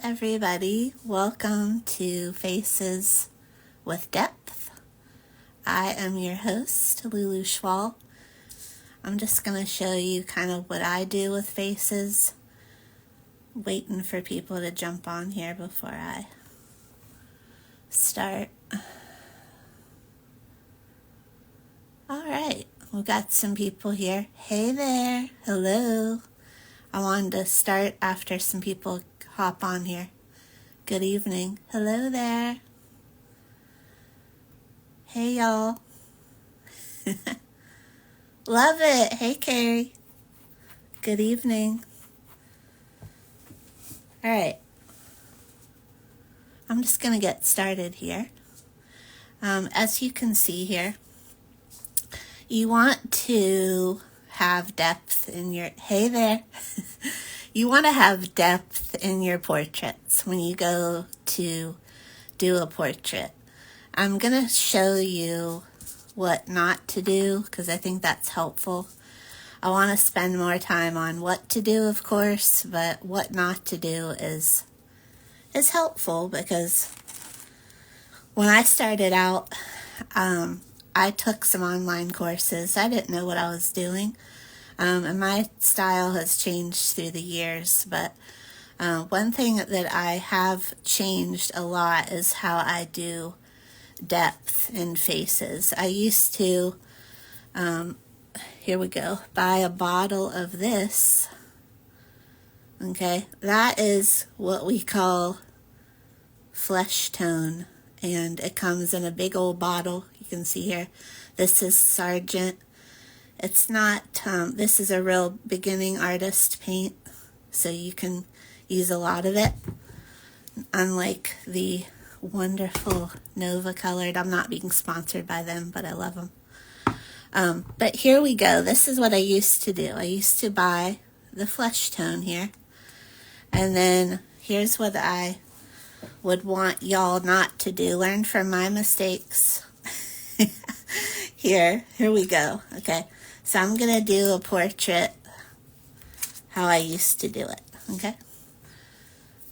everybody. Welcome to Faces with Depth. I am your host, Lulu Schwal. I'm just going to show you kind of what I do with faces. Waiting for people to jump on here before I start. Alright, we've got some people here. Hey there. Hello. I wanted to start after some people hop on here. Good evening. Hello there. Hey y'all. Love it. Hey Carrie. Good evening. Alright. I'm just going to get started here. As you can see here, you want to have depth in your... Hey there. You want to have depth in your portraits when you go to do a portrait. I'm going to show you what not to do because I think that's helpful. I want to spend more time on what to do, of course, but what not to do is helpful because when I started out, I took some online courses. I didn't know what I was doing. And my style has changed through the years, but one thing that I have changed a lot is how I do depth in faces. I used to, here we go, buy a bottle of this. Okay, that is what we call flesh tone, and it comes in a big old bottle. You can see here, this is Sargent. It's not, this is a real beginning artist paint, so you can use a lot of it. Unlike the wonderful Nova Colored, I'm not being sponsored by them, but I love them. But here we go. This is what I used to do. I used to buy the flesh tone here, and then here's what I would want y'all not to do. Learn from my mistakes. Here we go. Okay. So I'm going to do a portrait how I used to do it, okay?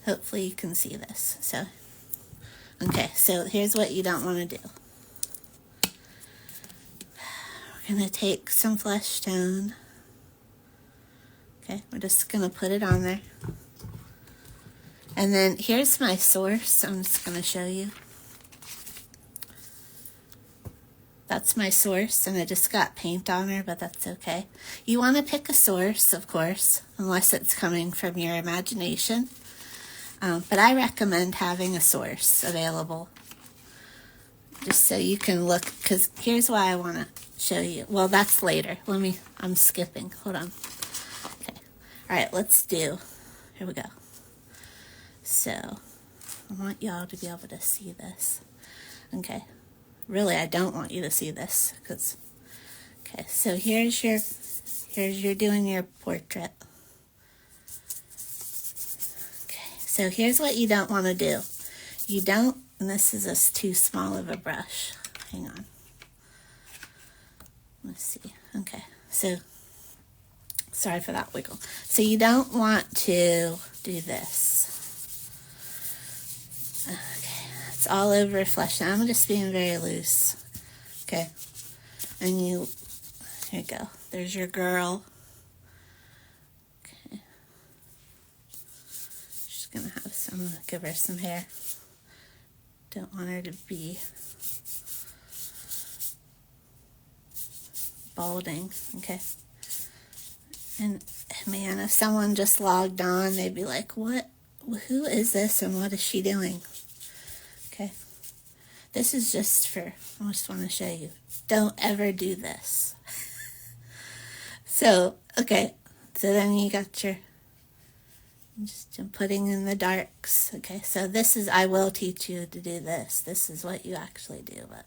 Hopefully you can see this. So, okay, so here's what you don't want to do. We're going to take some flesh tone. Okay, we're just going to put it on there. And then here's my source. I'm just going to show you. That's my source, and I just got paint on her, but that's okay. You want to pick a source, of course, unless it's coming from your imagination. But I recommend having a source available, just so you can look, because here's why I want to show you. Well, that's later. I'm skipping. Hold on. Okay. All right, let's do, here we go. So, I want y'all to be able to see this. Okay. Really, I don't want you to see this because, okay, so here's your doing your portrait. Okay, so here's what you don't want to do. You don't, and this is too small of a brush. Hang on. Let's see. Okay, so, sorry for that wiggle. So you don't want to do this. It's all over flesh. Now I'm just being very loose. Okay. And here you go. There's your girl. Okay. She's going to have some, give her some hair. Don't want her to be balding. Okay. And man, if someone just logged on, they'd be like, what? Who is this and what is she doing? Okay, this is just I just want to show you. Don't ever do this. So, okay, so then you got I'm putting in the darks. Okay, so this is, I will teach you to do this. This is what you actually do. But,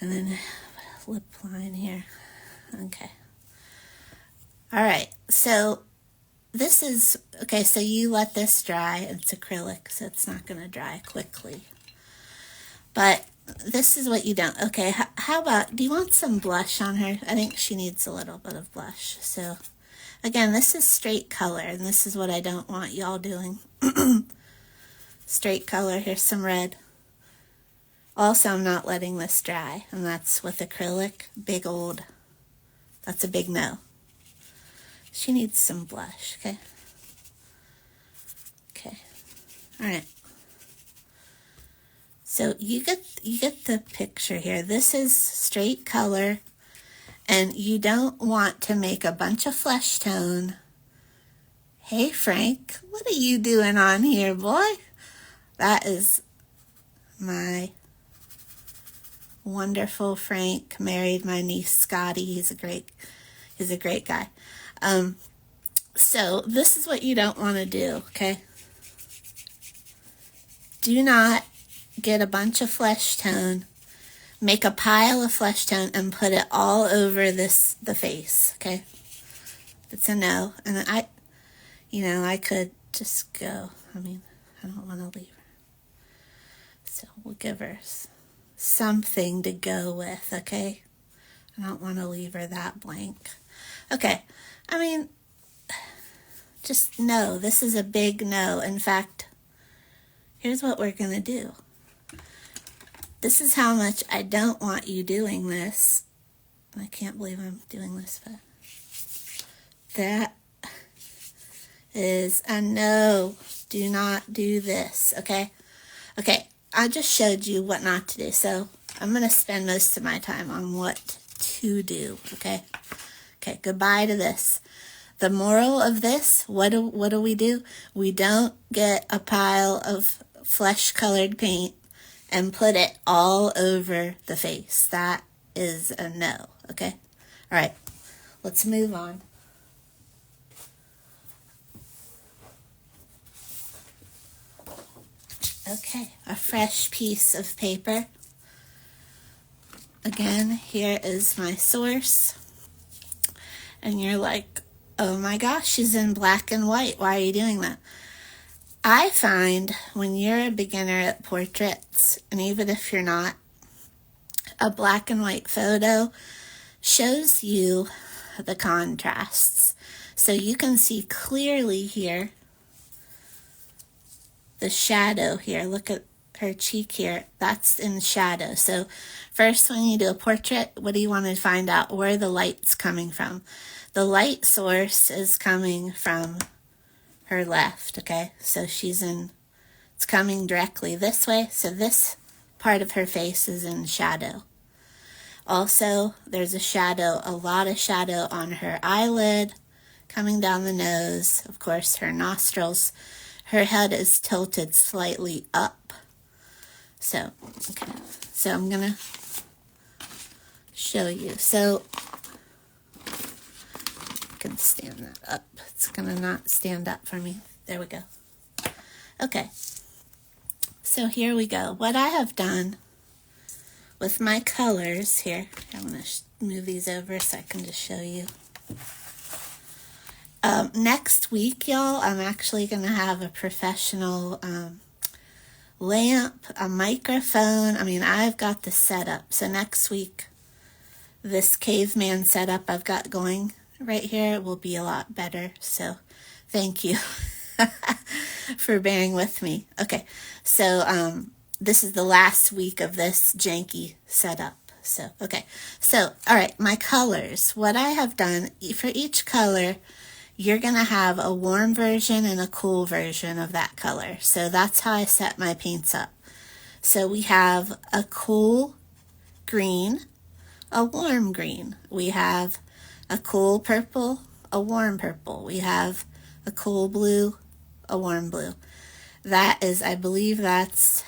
and then put a lip line here. Okay. All right, so this is, okay, so you let this dry. It's acrylic, so it's not going to dry quickly. But this is what you don't, okay, how about, do you want some blush on her? I think she needs a little bit of blush. So, again, this is straight color, and this is what I don't want y'all doing. Straight color. Here's some red. Also, I'm not letting this dry, and that's with acrylic. That's a big no. She needs some blush, okay? Okay. All right. So you get the picture here. This is straight color, and you don't want to make a bunch of flesh tone. Hey, Frank, what are you doing on here, boy? That is my wonderful Frank. Married my niece Scotty. He's a great guy. So this is what you don't want to do, okay? Do not get a bunch of flesh tone, make a pile of flesh tone, and put it all over the face, okay? It's a no. And I could just go. I don't want to leave her. So we'll give her something to go with, okay? I don't want to leave her that blank. Okay, just no. This is a big no. In fact, here's what we're going to do. This is how much I don't want you doing this. I can't believe I'm doing this, but that is a no. Do not do this, okay? Okay, I just showed you what not to do, so I'm going to spend most of my time on what to do, okay? Okay, goodbye to this. The moral of this, what do we do? We don't get a pile of flesh-colored paint and put it all over the face. That is a no, okay? All right, let's move on. Okay, a fresh piece of paper. Again, here is my source. And you're like, oh my gosh, she's in black and white. Why are you doing that? I find when you're a beginner at portraits, and even if you're not, a black and white photo shows you the contrasts. So you can see clearly here the shadow here. Look at her cheek here. That's in shadow. So first, when you do a portrait, what do you want to find out? Where the light's coming from. The light source is coming from her left, okay? So it's coming directly this way. So this part of her face is in shadow. Also, there's a lot of shadow on her eyelid, coming down the nose, of course, her nostrils. Her head is tilted slightly up. So I'm going to show you. So I can stand that up. It's going to not stand up for me. There we go. Okay. So here we go. What I have done with my colors here, I'm going to move these over so I can just show you. Next week, y'all, I'm actually going to have a professional lamp, a microphone. I've got the setup. So next week, this caveman setup I've got going right here will be a lot better. So thank you for bearing with me. Okay, so this is the last week of this janky setup. So, okay. So, all right, my colors. What I have done, for each color, you're going to have a warm version and a cool version of that color. So that's how I set my paints up. So we have a cool green, a warm green. We have a cool purple, a warm purple. We have a cool blue, a warm blue. That is, I believe that's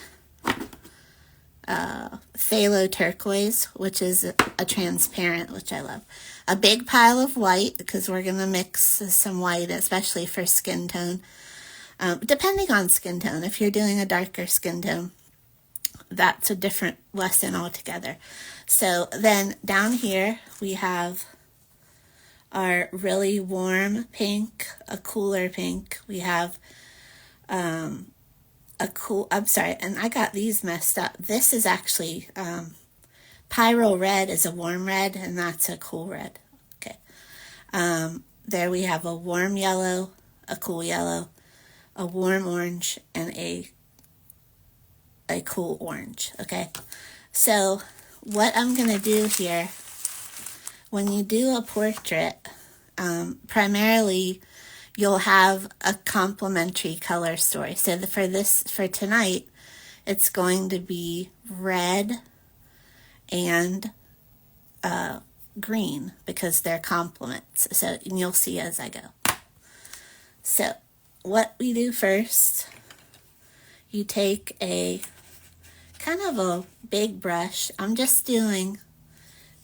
phthalo turquoise, which is a transparent, which I love. A big pile of white, because we're going to mix some white, especially for skin tone. Depending on skin tone. If you're doing a darker skin tone, that's a different lesson altogether. So then down here, we have our really warm pink, a cooler pink. We have and I got these messed up. This is actually Pyro Red is a warm red, and that's a cool red. Okay. There we have a warm yellow, a cool yellow, a warm orange, and a cool orange, okay? So what I'm going to do here, when you do a portrait, primarily you'll have a complementary color story. So for tonight, it's going to be red and green because they're complements. So you'll see as I go. So what we do first, you take a kind of a big brush. I'm just doing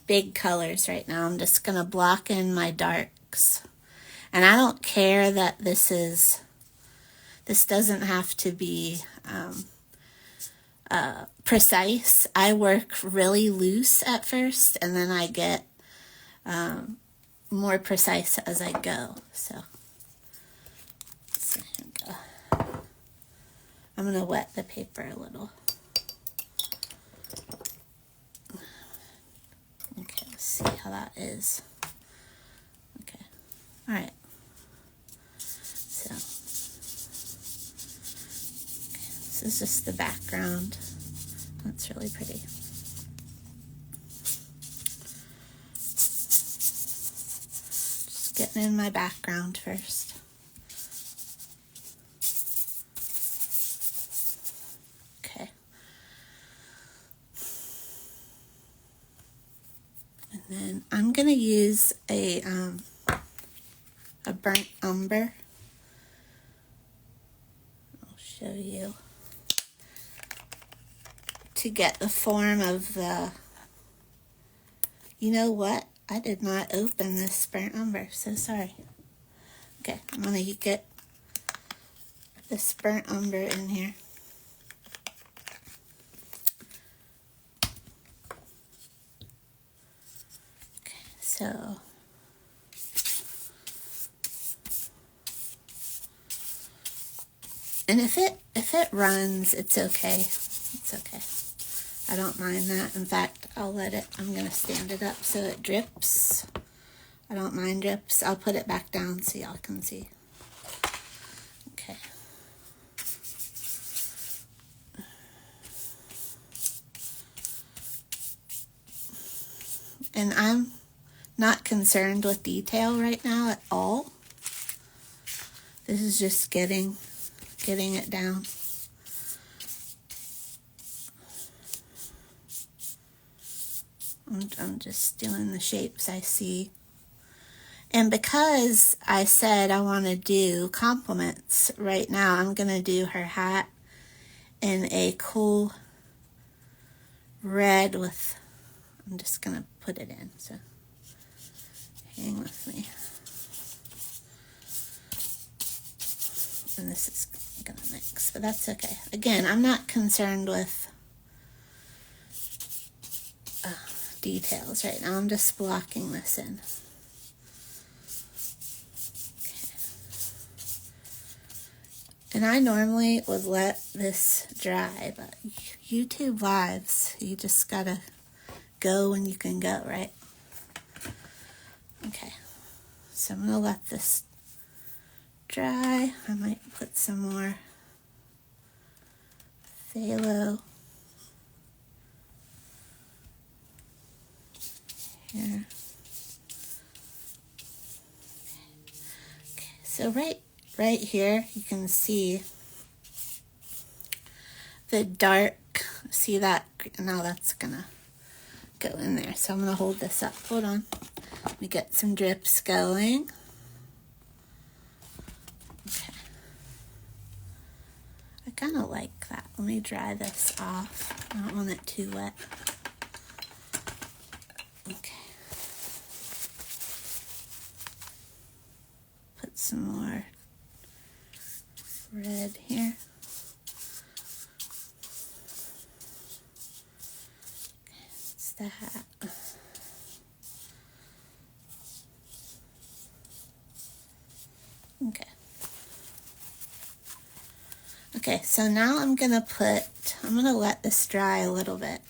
big colors right now. I'm just going to block in my darks. And I don't care that this doesn't have to be precise. I work really loose at first, and then I get more precise as I go. So, here we go. I'm going to wet the paper a little. Okay, let's see how that is. Okay, all right. So, this is just the background. That's really pretty. Just getting in my background first. Okay. And then I'm going to use a burnt umber. I'll show you. To get the form of the, you know what? I did not open this burnt umber, so sorry. Okay, I'm going to get this burnt umber in here. Okay, so and if it runs, it's okay. It's okay. I don't mind that. In fact, I'm going to stand it up so it drips. I don't mind drips. I'll put it back down so y'all can see. Okay. And I'm not concerned with detail right now at all. This is just getting it down. I'm just doing the shapes I see. And because I said I want to do compliments right now, I'm going to do her hat in a cool red with, I'm just going to put it in, so hang with me. And this is going to mix, but that's okay. Again, I'm not concerned with details right now. I'm just blocking this in. Okay. And I normally would let this dry, but YouTube Lives, you just gotta go when you can go, right? Okay, so I'm gonna let this dry. I might put some more phthalo here. Okay, so right here you can see the dark, see that? Now that's gonna go in there. So I'm gonna hold this up. Hold on. Let me get some drips going. Okay. I kind of like that. Let me dry this off. I don't want it too wet. Okay. Put some more red here. It's the hat. Okay. Okay, so now I'm gonna let this dry a little bit.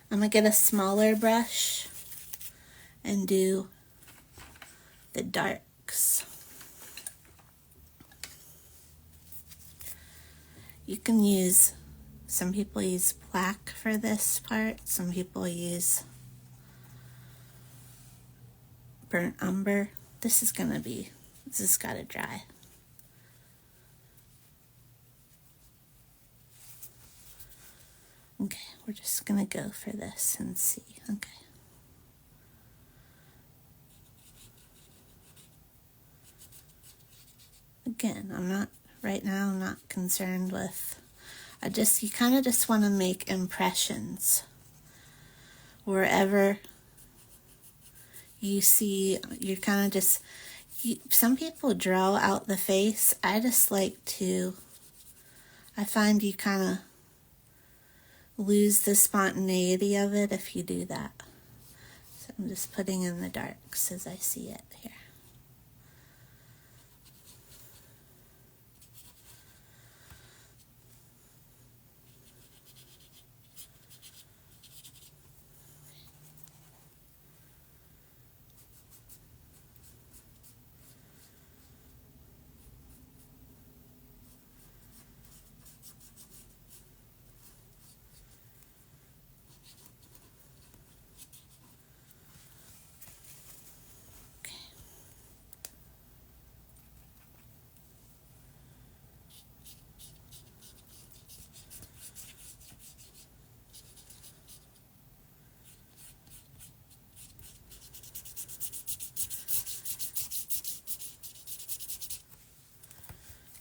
I'm gonna get a smaller brush and do the darks. You can use, some people use black for this part, some people use burnt umber. This has got to dry. Okay, we're just gonna go for this and see. Okay. Again, right now I'm not concerned with, you kind of just want to make impressions wherever you see. You're kind of just, some people draw out the face. I find you kind of lose the spontaneity of it if you do that. So I'm just putting in the darks as I see it here.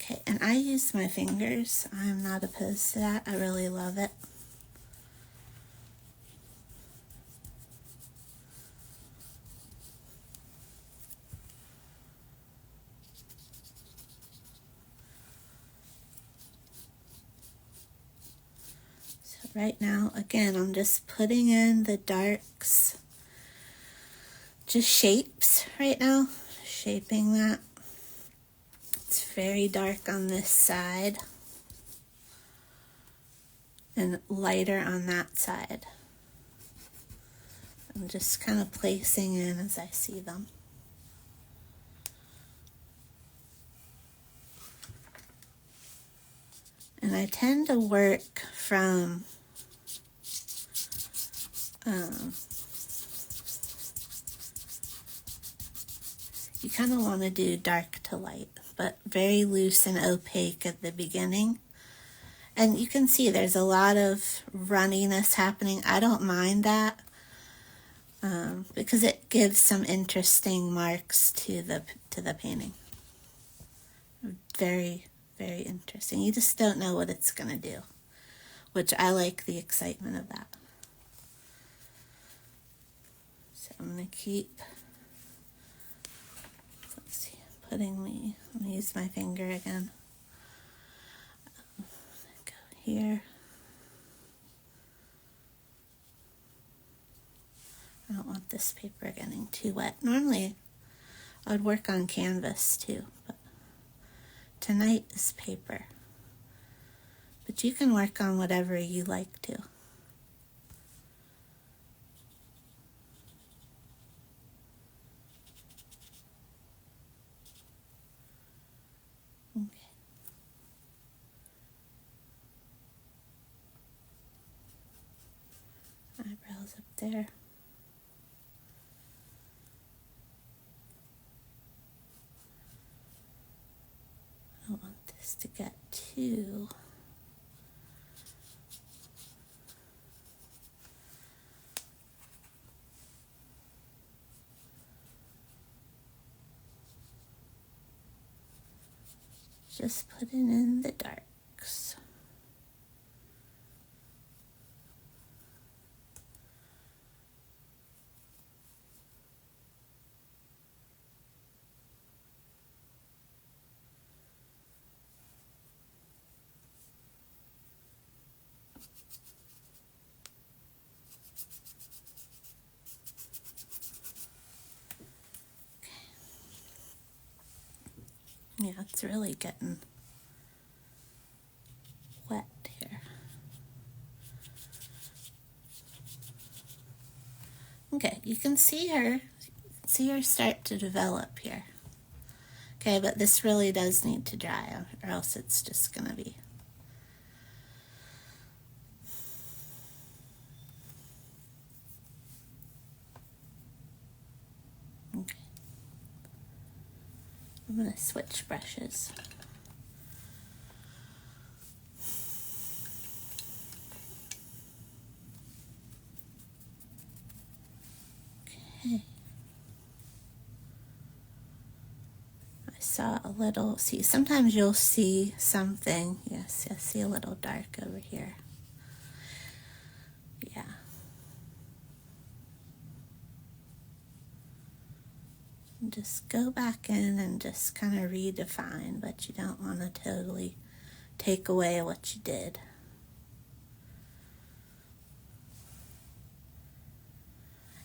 Okay, and I use my fingers. I'm not opposed to that. I really love it. So right now, again, I'm just putting in the darks, just shapes right now, shaping that. It's very dark on this side and lighter on that side. I'm just kind of placing in as I see them. And I tend to work from you kind of want to do dark to light, but very loose and opaque at the beginning. And you can see there's a lot of runniness happening. I don't mind that because it gives some interesting marks to the painting. Very, very interesting. You just don't know what it's going to do, which I like the excitement of that. So I'm going to keep, let's see, I'm going to use my finger again. Go here. I don't want this paper getting too wet. Normally I would work on canvas too, but tonight is paper. But you can work on whatever you like to. Okay. Eyebrows up there. I don't want this to get too... Just putting in the darks. Yeah, it's really getting wet here. Okay, you can see see her start to develop here. Okay, but this really does need to dry, or else it's just going to be. Okay. I'm going to switch brushes. Okay. Saw a little, see, sometimes you'll see something. Yes, I see a little dark over here. Yeah. And just go back in and just kind of redefine, but you don't want to totally take away what you did.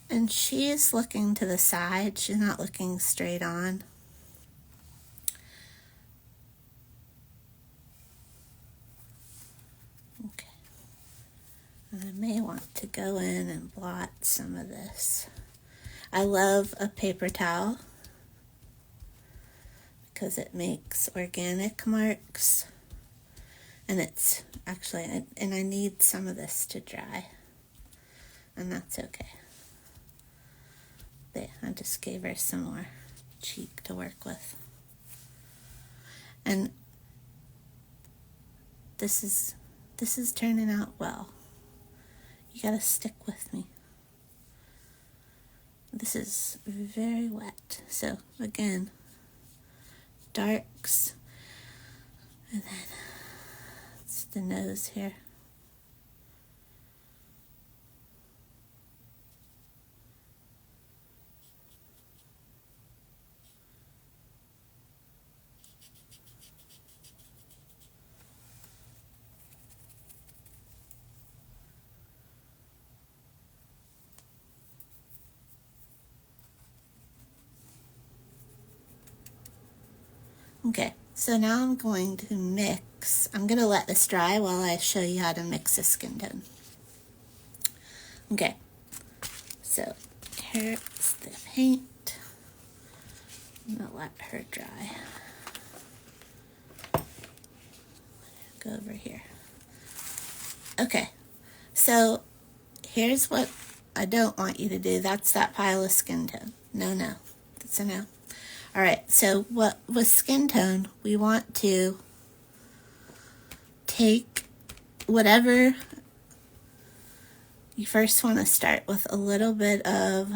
And she is looking to the side. She's not looking straight on. Okay. And I may want to go in and blot some of this. I love a paper towel because it makes organic marks. And it's actually, and I need some of this to dry. And that's okay. There, I just gave her some more cheek to work with. And this is turning out well. You gotta stick with me. This is very wet. So again, darks, and then it's the nose here. Okay, so now I'm going to mix. I'm going to let this dry while I show you how to mix a skin tone. Okay, so here's the paint. I'm going to let her dry. Go over here. Okay, so here's what I don't want you to do. That's that pile of skin tone. No, that's a no. All right, so what with skin tone, we want to take whatever, you first want to start with a little bit of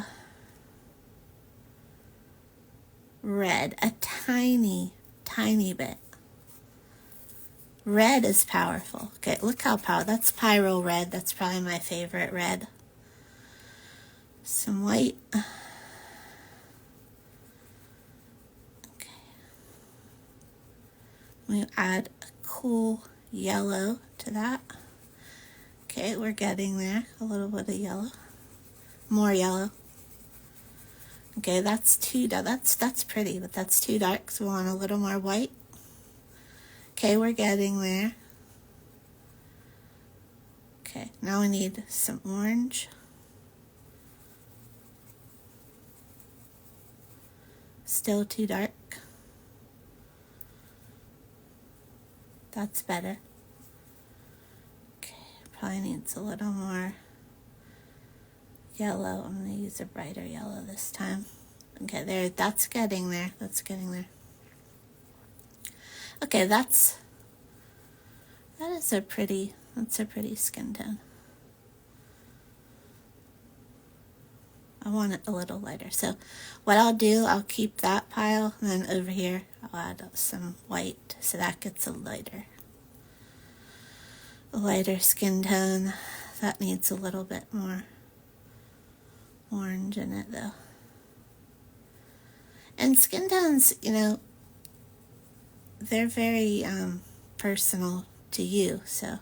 red, a tiny, tiny bit. Red is powerful. Okay, look how powerful. That's Pyro Red. That's probably my favorite red. Some white. We add a cool yellow to that. Okay, we're getting there. A little bit of yellow. More yellow. Okay, that's too dark. That's pretty, but that's too dark, so we want a little more white. Okay, we're getting there. Okay, now we need some orange. Still too dark. That's better. Okay, probably needs a little more yellow. I'm going to use a brighter yellow this time. Okay, there, that's getting there. That's getting there. Okay, that's a pretty skin tone. I want it a little lighter. So what I'll do, I'll keep that pile, and then over here I'll add some white so that gets a lighter skin tone. That needs a little bit more orange in it though. And skin tones, you know, they're very personal to you, so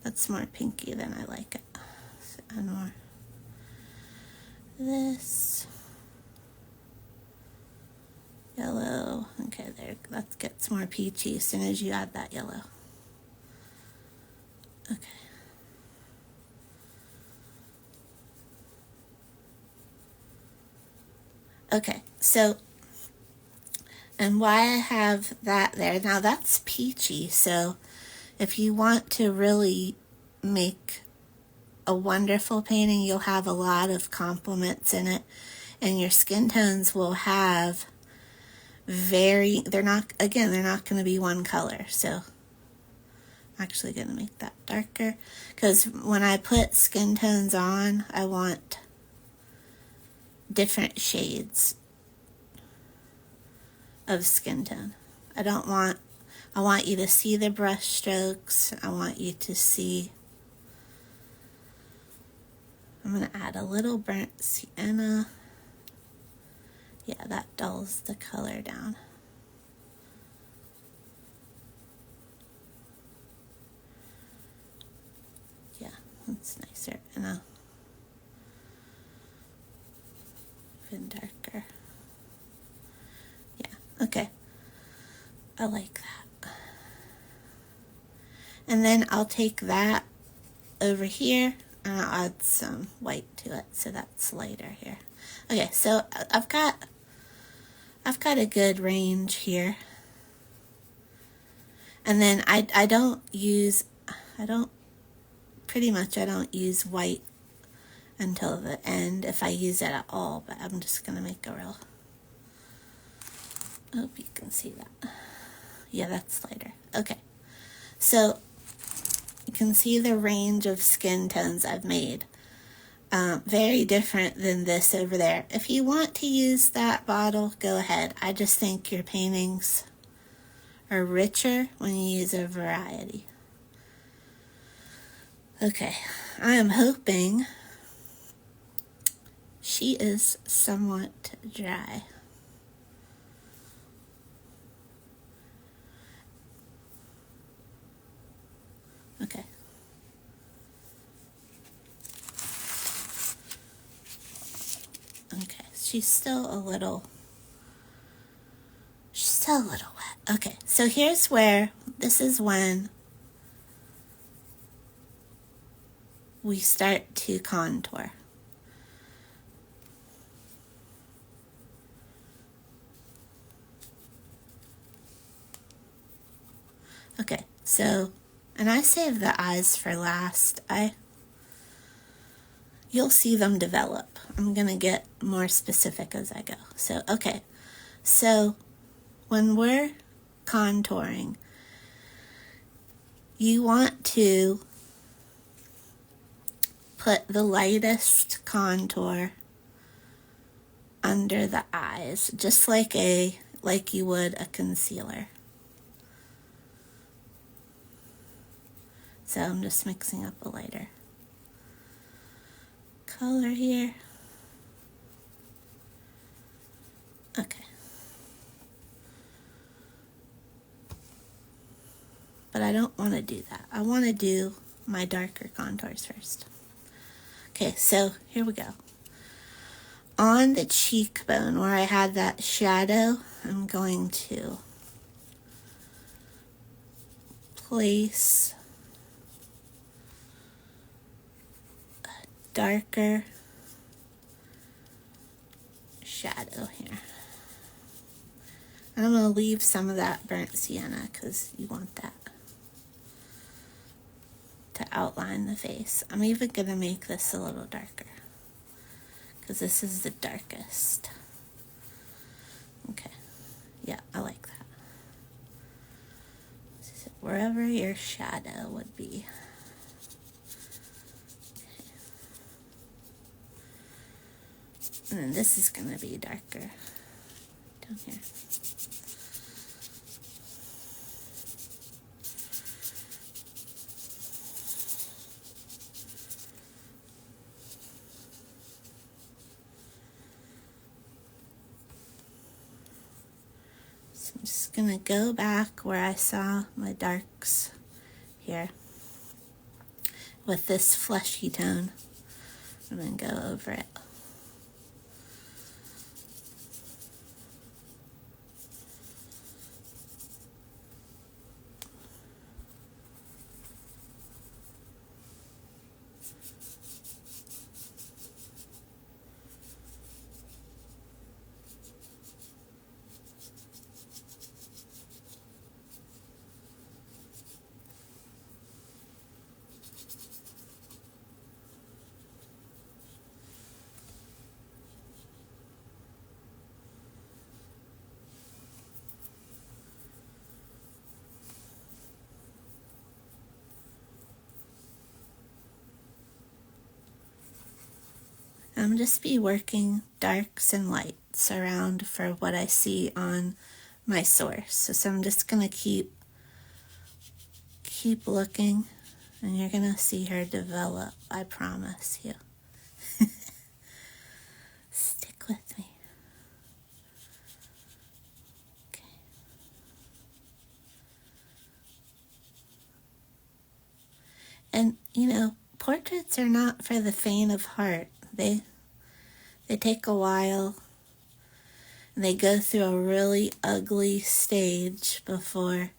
that's more pinky than I like it. So add more this yellow. Okay, there, that gets more peachy as soon as you add that yellow. Okay. Okay, so, and why I have that there, now that's peachy, so if you want to really make a wonderful painting, you'll have a lot of complements in it, and your skin tones will have they're not going to be one color. So I'm actually going to make that darker, because when I put skin tones on, I want different shades of skin tone. I want you to see the brush strokes. I want you to see, I'm going to add a little burnt sienna. Yeah, that dulls the color down. Yeah, that's nicer. And even darker. Yeah, okay. I like that. And then I'll take that over here and I'll add some white to it, so that's lighter here. Okay, so I've got a good range here. And then I don't use white until the end, if I use it at all, but I'm just gonna make a real, hope you can see that. Yeah, that's lighter. Okay, so you can see the range of skin tones I've made. Very different than this over there. If you want to use that bottle, go ahead. I just think your paintings are richer when you use a variety. Okay, I am hoping she is somewhat dry. Okay. Okay, she's still a little wet. Okay, so here's where, this is when we start to contour. Okay, so, and I save the eyes for last. You'll see them develop. I'm gonna get more specific as I go. So, okay, so when we're contouring, you want to put the lightest contour under the eyes, just like you would a concealer. So I'm just mixing up a lighter color here. Okay. But I don't want to do that. I want to do my darker contours first. Okay, so here we go. On the cheekbone where I had that shadow, I'm going to place a darker shadow here. And I'm going to leave some of that burnt sienna because you want that to outline the face. I'm even going to make this a little darker because this is the darkest. Okay, yeah, I like that. So wherever your shadow would be. And then this is going to be darker down here. So I'm just going to go back where I saw my darks here with this fleshy tone and then go over it. I'm just be working darks and lights around for what I see on my source. So I'm just going to keep looking, and you're going to see her develop, I promise you. Stick with me. Okay. And, you know, portraits are not for the faint of heart. They take a while, and they go through a really ugly stage before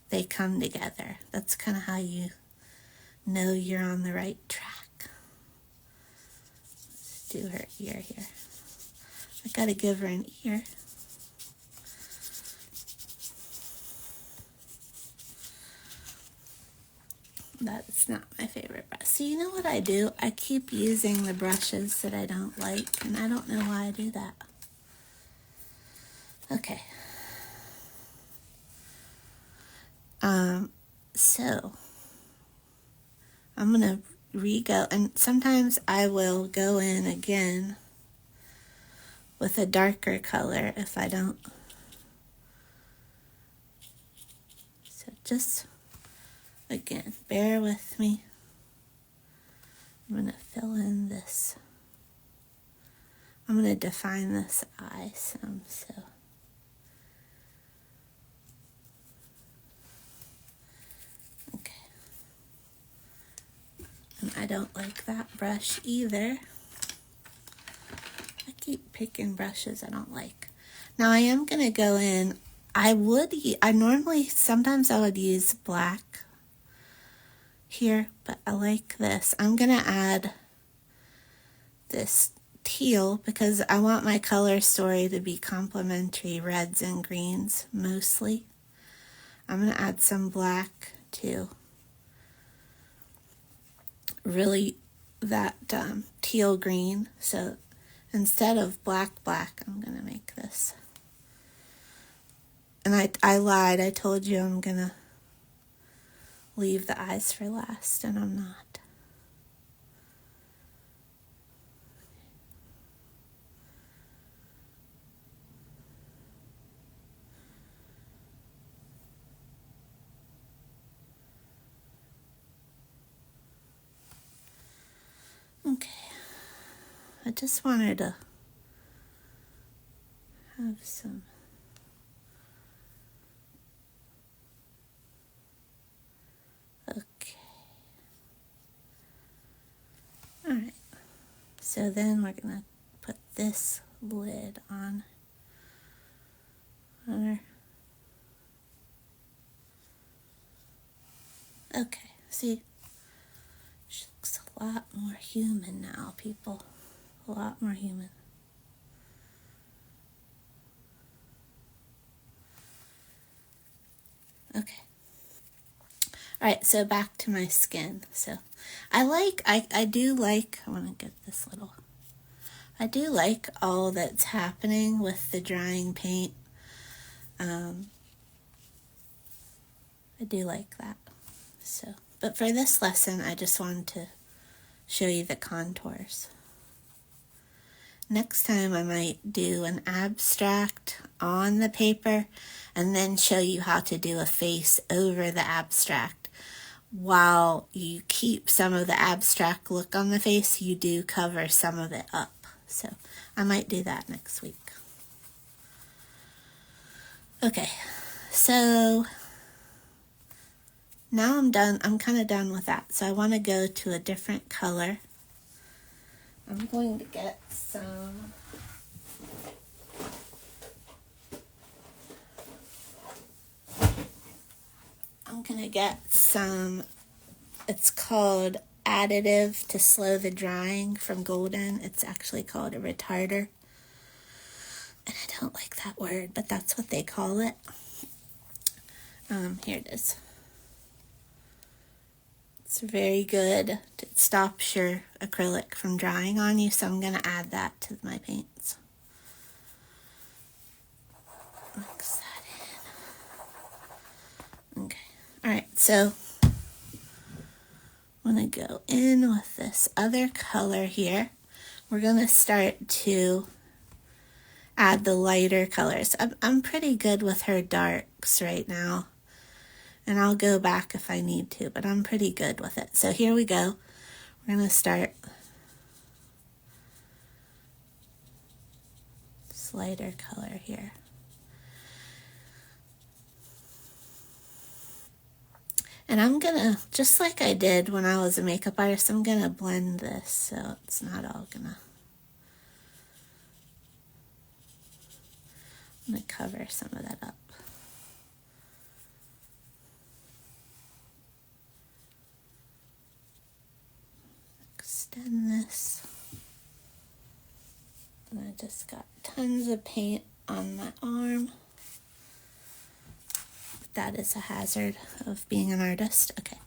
they come together. That's kind of how you know you're on the right track. Let's do her ear here. I gotta give her an ear. That's not my favorite brush. So you know what I do? I keep using the brushes that I don't like, and I don't know why I do that. Okay. So I'm gonna re-go, and sometimes I will go in again with a darker color if I don't. So just, again, bear with me. I'm gonna fill in this. I'm gonna define this eye some, so. I don't like that brush either. I keep picking brushes I don't like. Now I am going to go in. Sometimes I would use black here, but I like this. I'm going to add this teal because I want my color story to be complementary reds and greens mostly. I'm going to add some black too. Really that teal green. So instead of black, I'm going to make this. And I lied. I told you I'm going to leave the eyes for last, and I'm not. Okay. I just wanted to have some. Okay. Alright. So then we're going to put this lid on her. Okay. See? She looks a lot more human now, people. A lot more human. Okay. Alright, so back to my skin. So I do like, I want to get this little, I do like all that's happening with the drying paint. I do like that. So, but for this lesson, I just wanted to show you the contours. Next time I might do an abstract on the paper and then show you how to do a face over the abstract. While you keep some of the abstract look on the face, you do cover some of it up. So I might do that next week. Okay, so now I'm done. I'm kind of done with that. So I want to go to a different color. I'm going to get some it's called Additive to Slow the Drying from Golden. It's actually called a retarder. And I don't like that word, but that's what they call it. Here it is. It's very good. It stops your acrylic from drying on you, so I'm going to add that to my paints. Mix that in. Okay. Alright, so I'm going to go in with this other color here. I'm we're going to start to add the lighter colors. I'm pretty good with her darks right now, and I'll go back if I need to, but I'm pretty good with it. So here we go. We're going to start this lighter color here. And I'm gonna, just like I did when I was a makeup artist, I'm gonna blend this so it's not all gonna, I'm gonna cover some of that up. Extend this. And I just got tons of paint on my arm. That is a hazard of being an artist. Okay.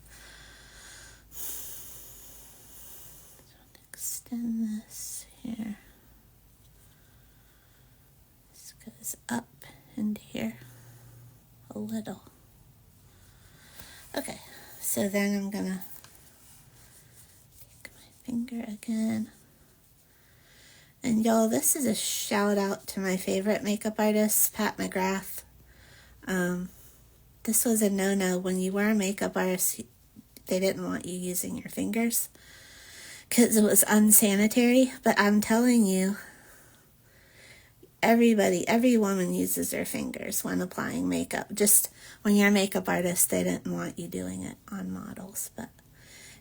Extend this here. This goes up into here a little. Okay, so then I'm gonna take my finger again. And y'all, this is a shout out to my favorite makeup artist, Pat McGrath. This was a no-no. When you were a makeup artist, they didn't want you using your fingers because it was unsanitary. But I'm telling you, every woman uses their fingers when applying makeup. Just when you're a makeup artist, they didn't want you doing it on models. But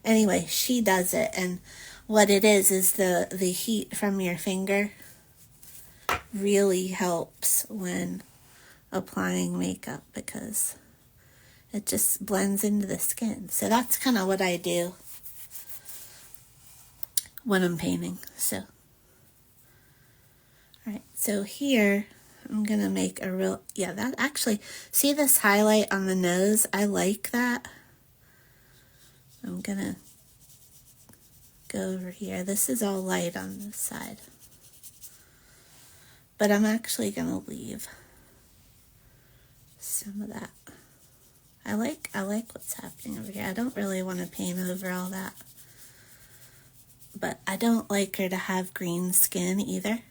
anyway, she does it. And what it is the heat from your finger really helps when applying makeup because it just blends into the skin. So that's kind of what I do when I'm painting. So, all right. So here, I'm going to make a real, yeah, that actually, see this highlight on the nose? I like that. I'm going to go over here. This is all light on this side. But I'm actually going to leave some of that. I like what's happening over here. I don't really want to paint over all that. But I don't like her to have green skin either.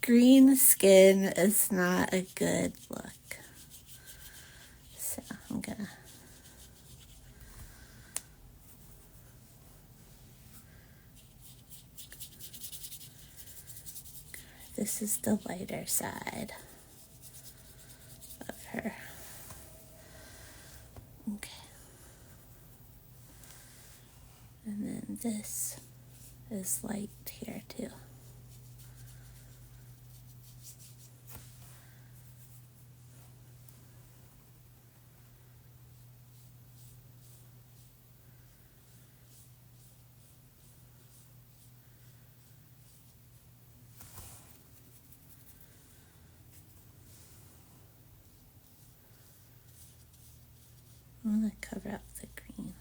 Green skin is not a good look. So I'm gonna this is the lighter side of her. Okay. And then this is light here too. I'm going to cover up the green.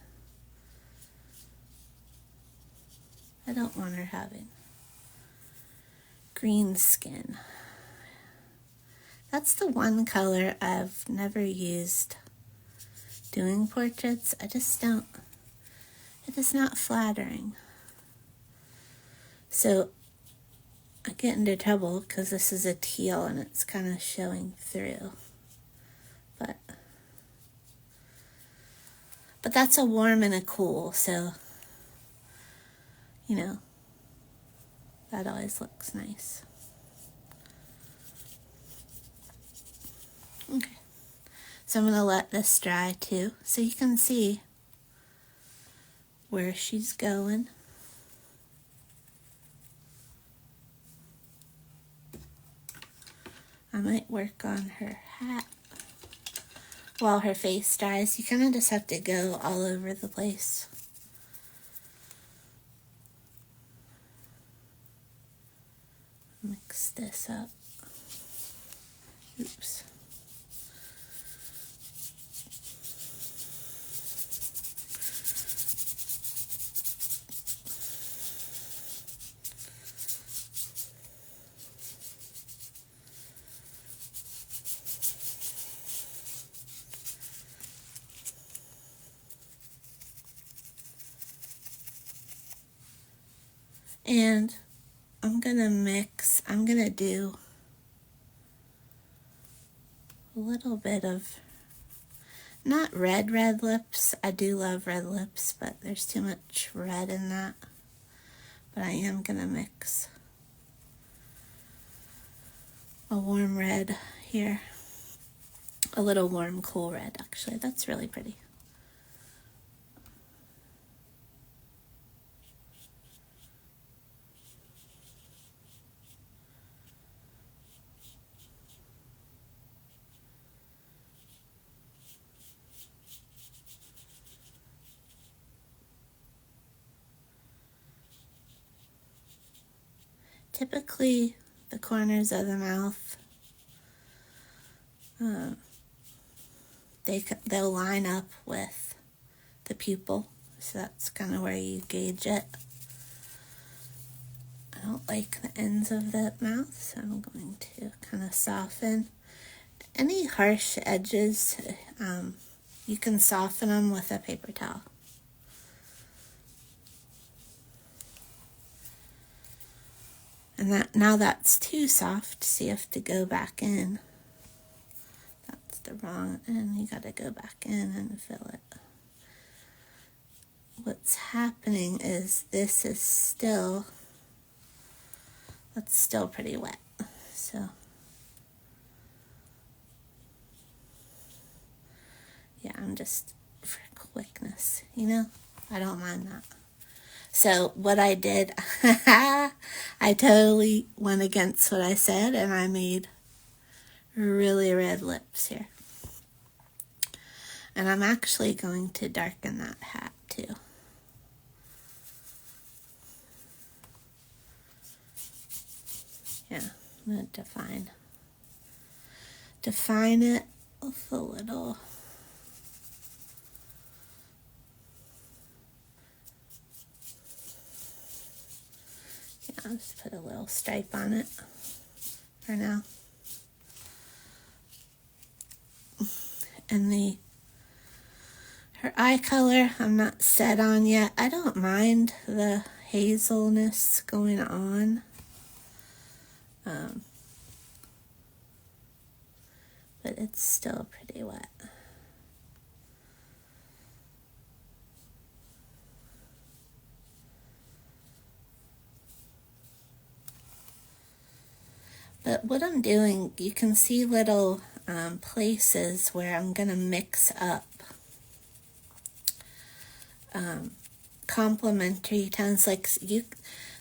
I don't want her having green skin. That's the one color I've never used doing portraits. I just don't, it is not flattering. So I get into trouble because this is a teal and it's kind of showing through. But that's a warm and a cool, so, you know, that always looks nice. Okay, so I'm going to let this dry too, so you can see where she's going. I might work on her hat while her face dries. You kind of just have to go all over the place. Mix this up. Oops. And I'm going to do a little bit of, not red lips. I do love red lips, but there's too much red in that. But I am going to mix a warm red here. A little warm, cool red, actually. That's really pretty. Typically, the corners of the mouth, they'll line up with the pupil, so that's kind of where you gauge it. I don't like the ends of the mouth, so I'm going to kind of soften. Any harsh edges, you can soften them with a paper towel. And now that's too soft, so you have to go back in. That's the wrong end. You got to go back in and fill it. What's happening is this is still, that's still pretty wet. So yeah, I'm just for quickness, you know, I don't mind that. So what I did, I totally went against what I said, and I made really red lips here. And I'm actually going to darken that hat too. Yeah, I'm going to define it with a little. I'll just put a little stripe on it for now. And her eye color, I'm not set on yet. I don't mind the hazelness going on. But it's still pretty wet. But what I'm doing, you can see little places where I'm going to mix up complementary tones. Like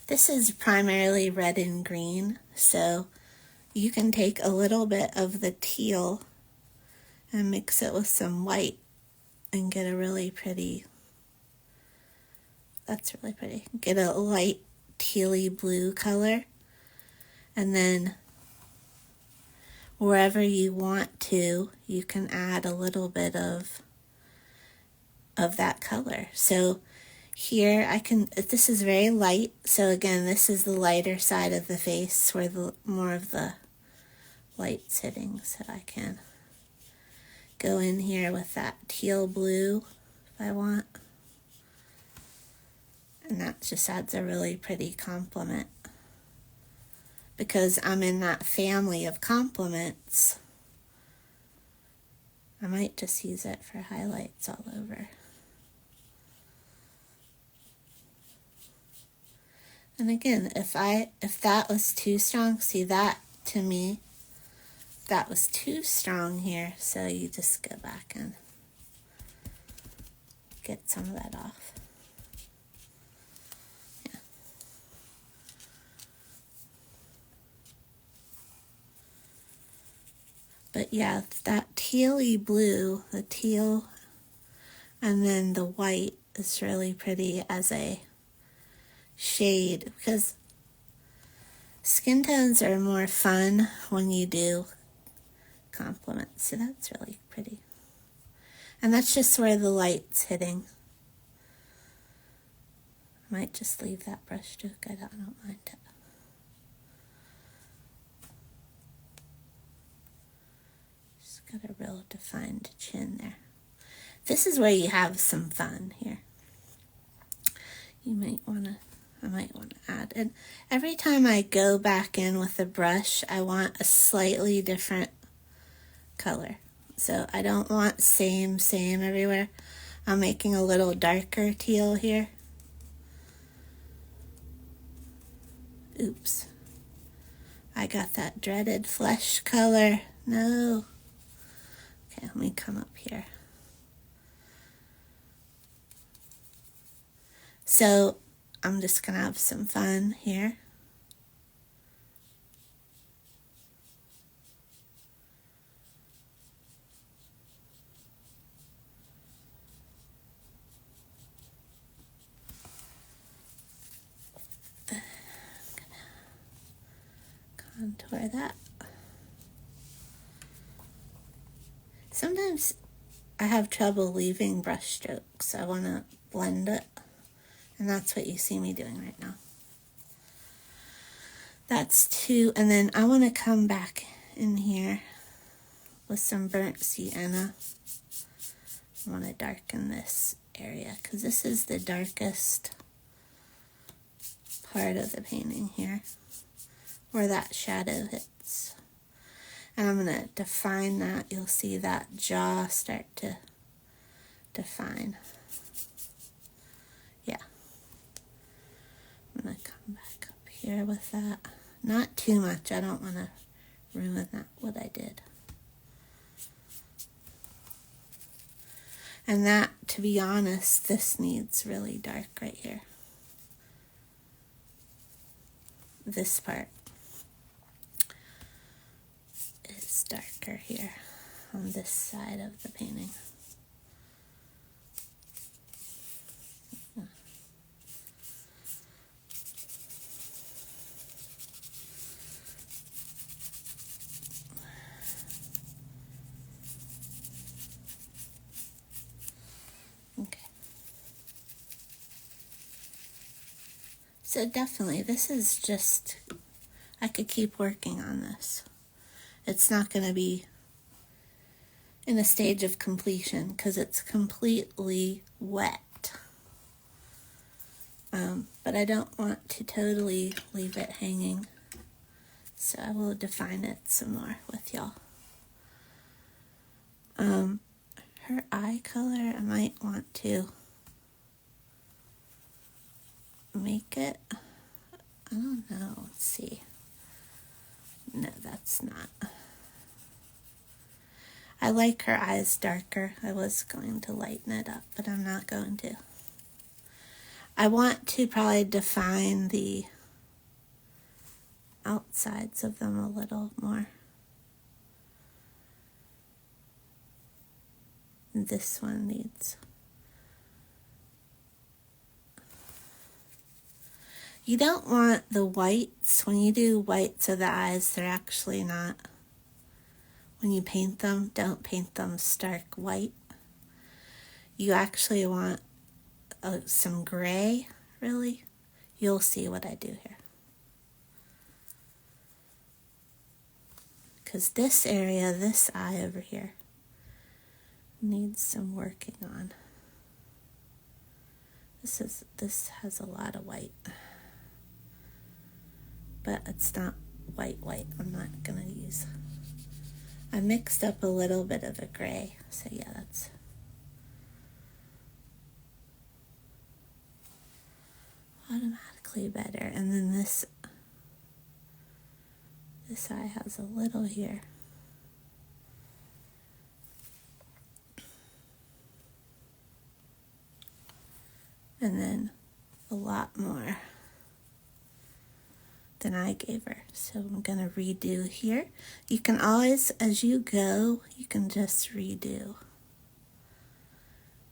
this is primarily red and green, so you can take a little bit of the teal and mix it with some white and get a really pretty, that's really pretty. Get a light tealy blue color. And then wherever you want to, you can add a little bit of that color. So here this is very light. So again, this is the lighter side of the face where more of the light's hitting. So I can go in here with that teal blue if I want. And that just adds a really pretty complement. Because I'm in that family of complements, I might just use it for highlights all over. And again, if that was too strong, see that to me, that was too strong here, so you just go back and get some of that off. Yeah. But yeah, that tealy blue, the teal, and then the white is really pretty as a shade, because skin tones are more fun when you do complements. So that's really pretty. And that's just where the light's hitting. I might just leave that brush stroke. I don't mind it. Just got a real defined chin there. This is where you have some fun here. You might want to, I might want to add. And every time I go back in with the brush, I want a slightly different color. So I don't want same everywhere. I'm making a little darker teal here. Oops. I got that dreaded flesh color. No. Okay, let me come up here. So I'm just going to have some fun here. Contour that. Sometimes I have trouble leaving brush strokes. I want to blend it, and that's what you see me doing right now. That's 2, and then I want to come back in here with some burnt sienna. I want to darken this area because this is the darkest part of the painting here, where that shadow hits. And I'm going to define that. You'll see that jaw start to define. Yeah. I'm going to come back up here with that. Not too much. I don't want to ruin that, what I did. And that, to be honest, this needs really dark right here. This part is darker here on this side of the painting. Okay. So definitely, this is just, I could keep working on this. It's not going to be in a stage of completion because it's completely wet. But I don't want to totally leave it hanging. So I will define it some more with y'all. Her eye color, I might want to make it, I don't know, let's see. No, that's not. I like her eyes darker. I was going to lighten it up, but I'm not going to. I want to probably define the outsides of them a little more. This one needs. You don't want the whites. When you do whites of the eyes, they're actually not. When you paint them, don't paint them stark white. You actually want some gray, really. You'll see what I do here. Because this area, this eye over here, needs some working on. This has a lot of white. But it's not white. I'm not going to use. I mixed up a little bit of a gray. So yeah, that's automatically better. And then this eye has a little here. And then a lot more than I gave her. So I'm going to redo here. You can always, as you go, you can just redo.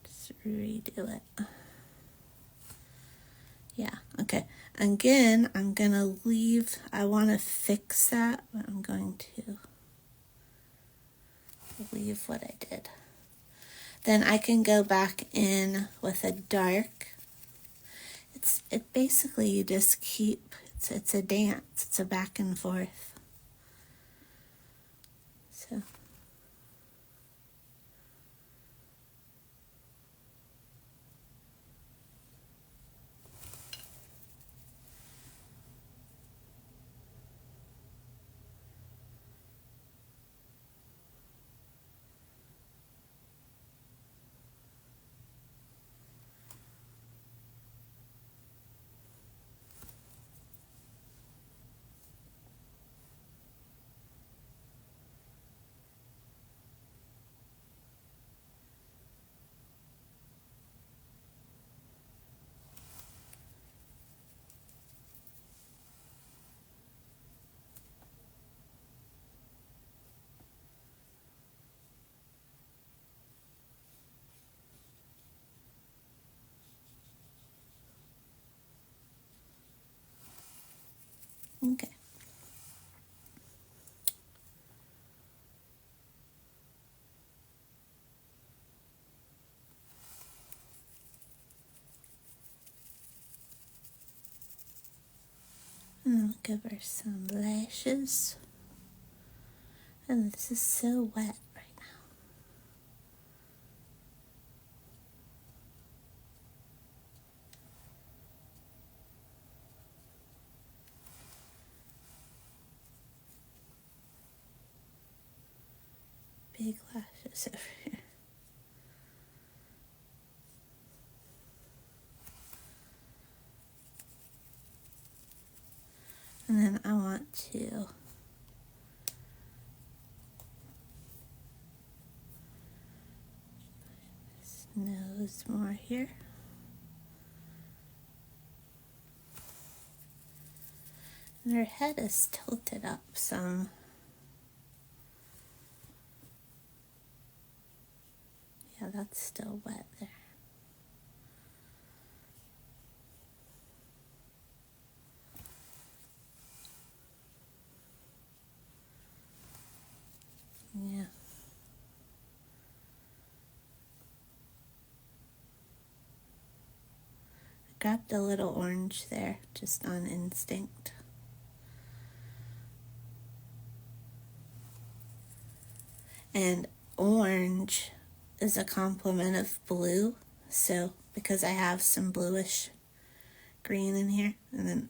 Just redo it. Yeah, okay. Again, I'm going to leave, I want to fix that, but I'm going to leave what I did. Then I can go back in with a dark. It basically, you just keep, it's a dance. It's a back and forth. So. Okay. And I'll give her some lashes. And this is so wet right now. Big lashes over here. And then I want to nose more here. And her head is tilted up some. Yeah, that's still wet there. Yeah. I grabbed a little orange there, just on instinct. And orange is a complement of blue, so because I have some bluish green in here, and then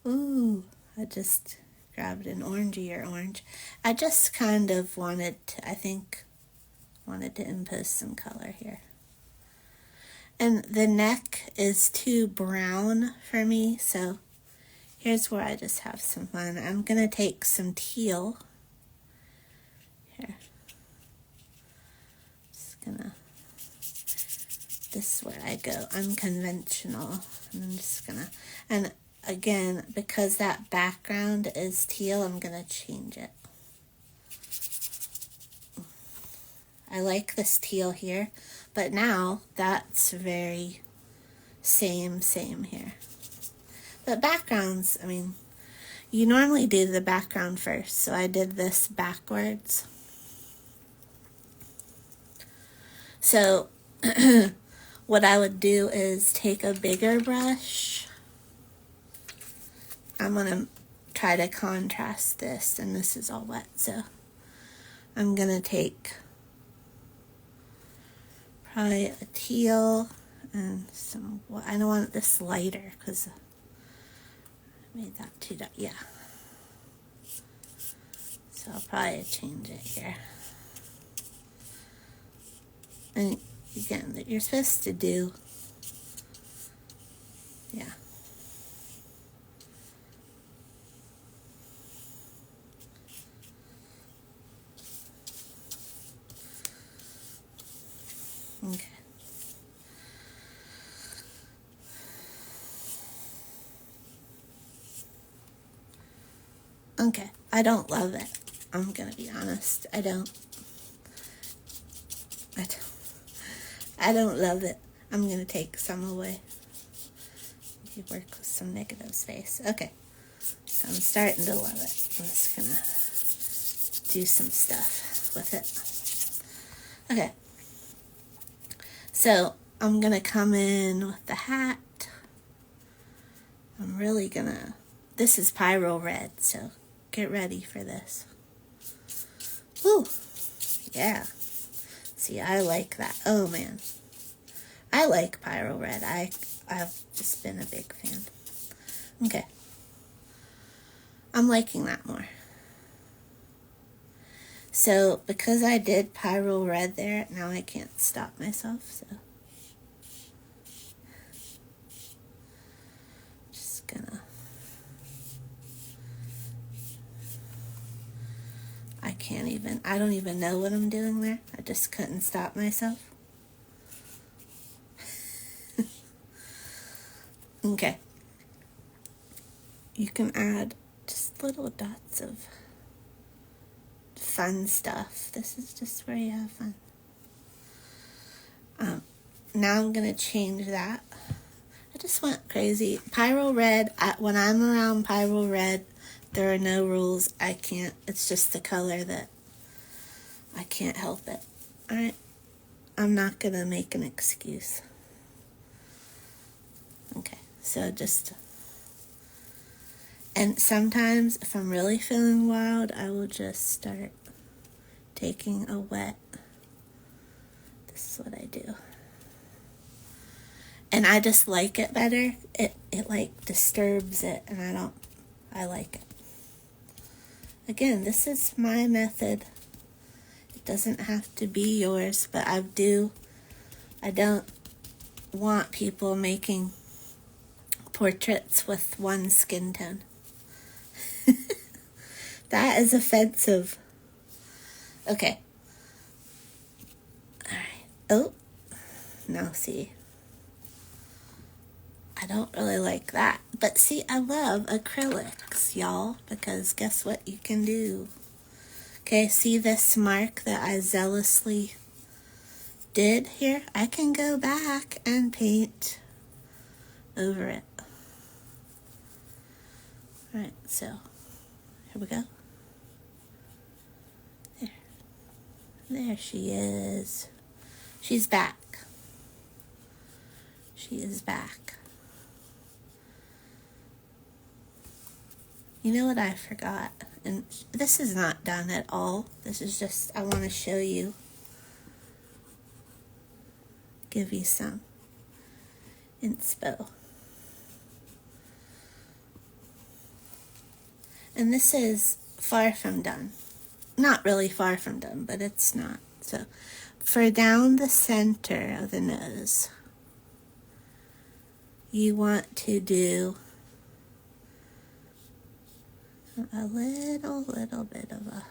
ooh, I just grabbed an orangier orange. I just kind of wanted to impose some color here. And the neck is too brown for me, so here's where I just have some fun. I'm gonna take some teal. Here. Just gonna, this is where I go unconventional. And I'm just gonna, and again, because that background is teal, I'm gonna change it. I like this teal here, but now that's very same here. But backgrounds, I mean, you normally do the background first, so I did this backwards. So what I would do is take a bigger brush. I'm gonna try to contrast this, and this is all wet, so I'm gonna take probably a teal and some, well, I don't want this lighter because I made that too dark. Yeah. So I'll probably change it here. And again, that you're supposed to do, yeah. Okay. Okay, I don't love it. I'm gonna be honest. I don't love it. I'm gonna take some away. You work with some negative space. Okay, so I'm starting to love it. I'm just gonna do some stuff with it. Okay, so I'm gonna come in with the hat. I'm really gonna, this is Pyro Red, so get ready for this. Ooh, yeah. See, I like that. Oh man, I like Pyro Red. I've just been a big fan. Okay, I'm liking that more. So because I did Pyro Red there, now I can't stop myself. So just gonna. I don't even know what I'm doing there. I just couldn't stop myself. Okay. You can add just little dots of fun stuff. This is just where you have fun. Now I'm going to change that. I just went crazy. Pyro Red, when I'm around Pyro Red, there are no rules. I can't, it's just the color that I can't help it. Alright, I'm not going to make an excuse. Okay, so just, and sometimes if I'm really feeling wild, I will just start taking a wet. This is what I do. And I just like it better. It like disturbs it, and I like it. Again, this is my method. It doesn't have to be yours, but I don't want people making portraits with one skin tone. That is offensive. Okay. Alright. Oh. Now see. I don't really like that. But see, I love acrylics, y'all, because guess what you can do? Okay, see this mark that I zealously did here? I can go back and paint over it. Alright, so here we go. There she is. She's back. She is back. You know what I forgot? And this is not done at all. This is just, I want to show you. Give you some inspo. And this is far from done. Not really far from done, but it's not. So, for down the center of the nose, you want to do a little bit of a,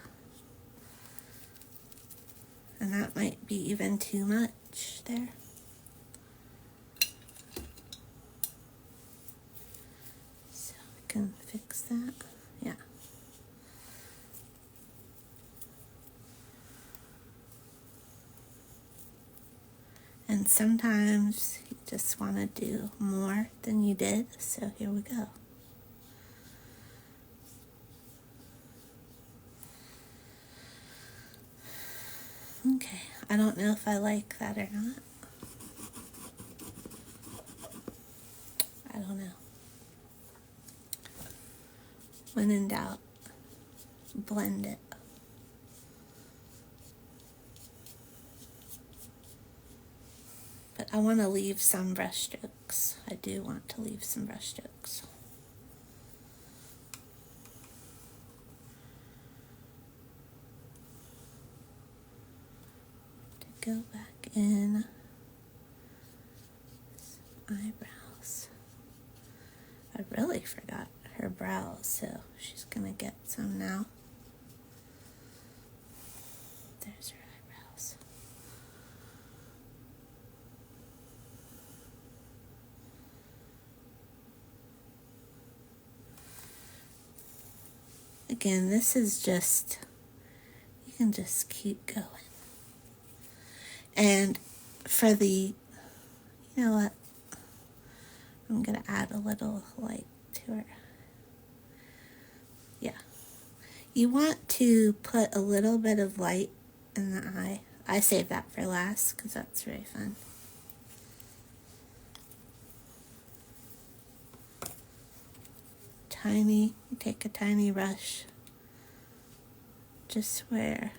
and that might be even too much there. So we can fix that. Yeah. And sometimes you just want to do more than you did, so here we go. Okay, I don't know if I like that or not. I don't know. When in doubt, blend it. But I want to leave some brush strokes. I do want to leave some brush strokes. Go back in eyebrows. I really forgot her brows, so she's gonna get some now. There's her eyebrows. Again, this is just, you can just keep going. And for the, you know what, I'm going to add a little light to her. Yeah. You want to put a little bit of light in the eye. I save that for last because that's very fun. Tiny, take a tiny brush, just where,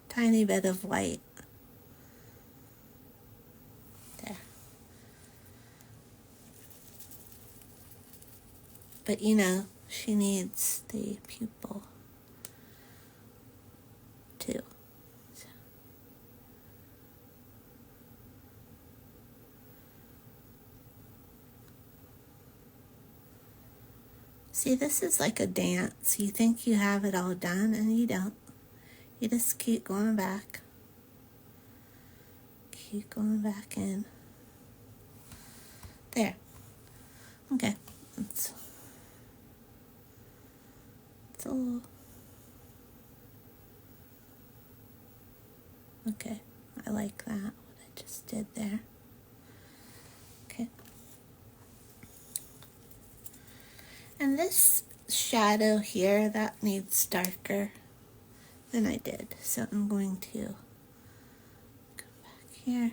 tiny bit of white. There. But you know, she needs the pupil too. So. See, this is like a dance. You think you have it all done and you don't. You just keep going back. Keep going back in. There. Okay. It's a little... Okay. I like that. What just did there. Okay. And this shadow here, that needs darker than I did. So I'm going to go back here.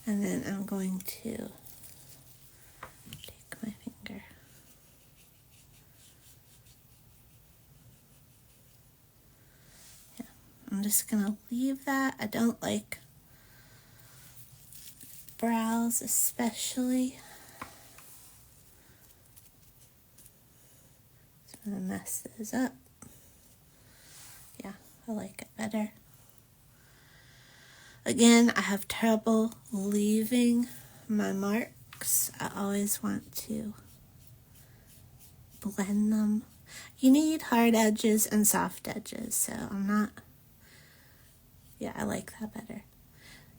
And then I'm going to take my finger. Yeah, I'm just going to leave that. I don't like brows especially. So I'm going to mess those up. Yeah, I like it better. Again, I have trouble leaving my marks. I always want to blend them. You need hard edges and soft edges, so yeah, I like that better.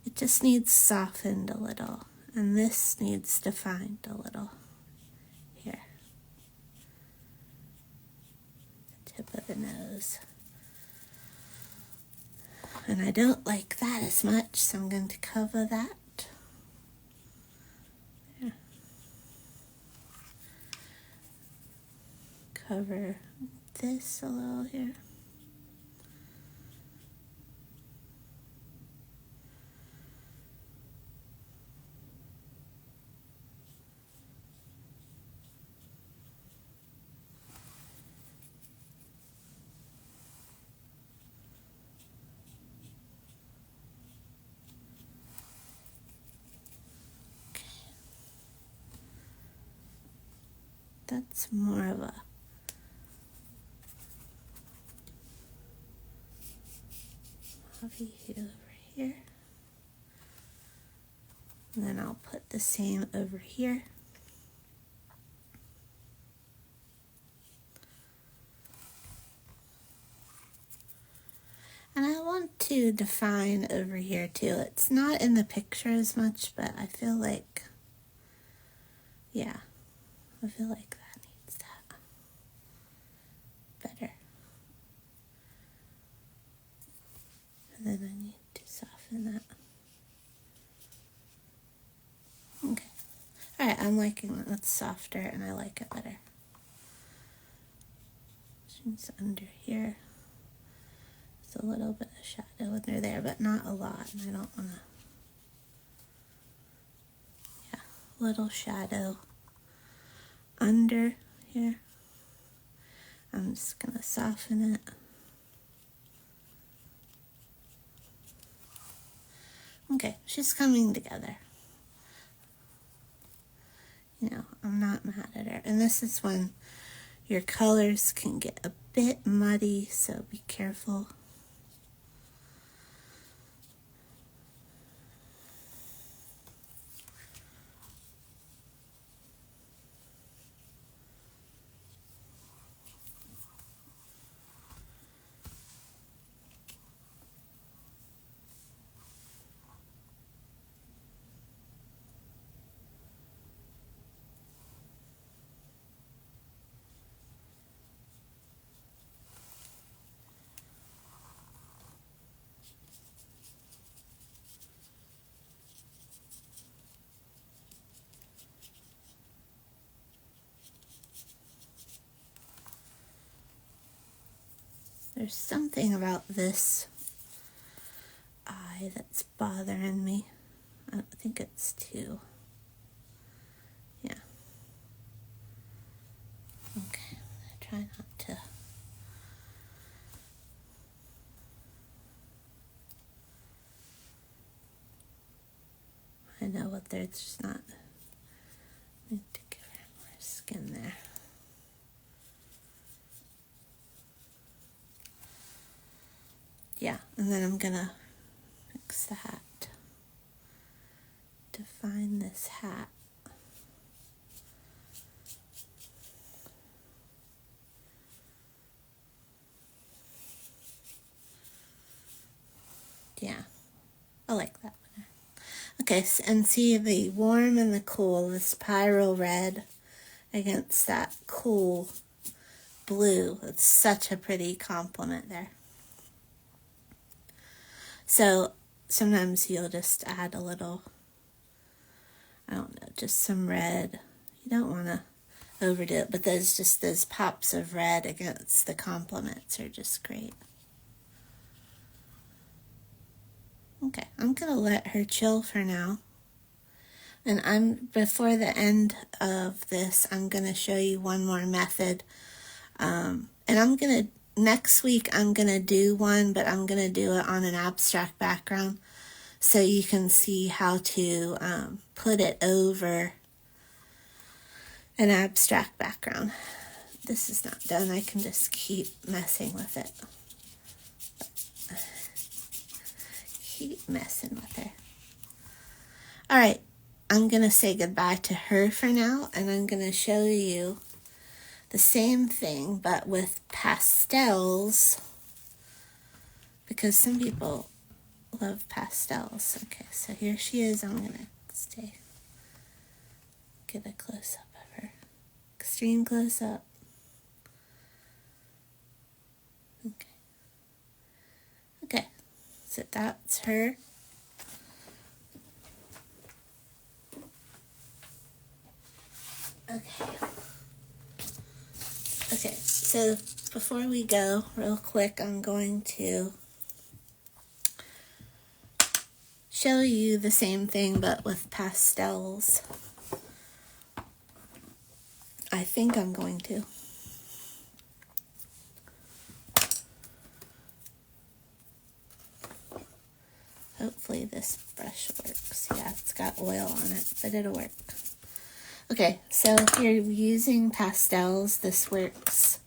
It just needs softened a little, and this needs defined a little here. The tip of the nose. And I don't like that as much, so I'm going to cover that. There. Cover this a little here. That's more of a heavy hue over here. And then I'll put the same over here. And I want to define over here too. It's not in the picture as much, but I feel like, yeah, I feel like that needs that better. And then I need to soften that. Okay. Alright, I'm liking that. That's softer and I like it better. It's under here. There's a little bit of shadow under there, but not a lot. And I don't want to, yeah, little shadow under here. I'm just going to soften it. Okay, she's coming together. You know, I'm not mad at her. And this is when your colors can get a bit muddy, so be careful. There's something about this eye that's bothering me. I think it's too. Yeah. Okay, I try not to. I know what there's just not. I need to give her more skin there. Yeah, and then I'm gonna fix the hat. Define this hat. Yeah, I like that better. Okay, and see the warm and the cool, this pyro red against that cool blue. It's such a pretty complement there. So sometimes you'll just add a little, I don't know, just some red. You don't want to overdo it, but those pops of red against the complements are just great. Okay, I'm going to let her chill for now. And before the end of this, I'm going to show you one more method. And next week, I'm going to do one, but I'm going to do it on an abstract background so you can see how to put it over an abstract background. This is not done. I can just keep messing with it. Keep messing with her. All right, I'm going to say goodbye to her for now, and I'm going to show you the same thing, but with pastels, because some people love pastels. Okay, so here she is. I'm going to get a close-up of her. Extreme close-up. Okay, so that's her. Okay, so before we go, real quick, I'm going to show you the same thing, but with pastels. I think I'm going to. Hopefully this brush works. Yeah, it's got oil on it, but it'll work. Okay, so if you're using pastels, this works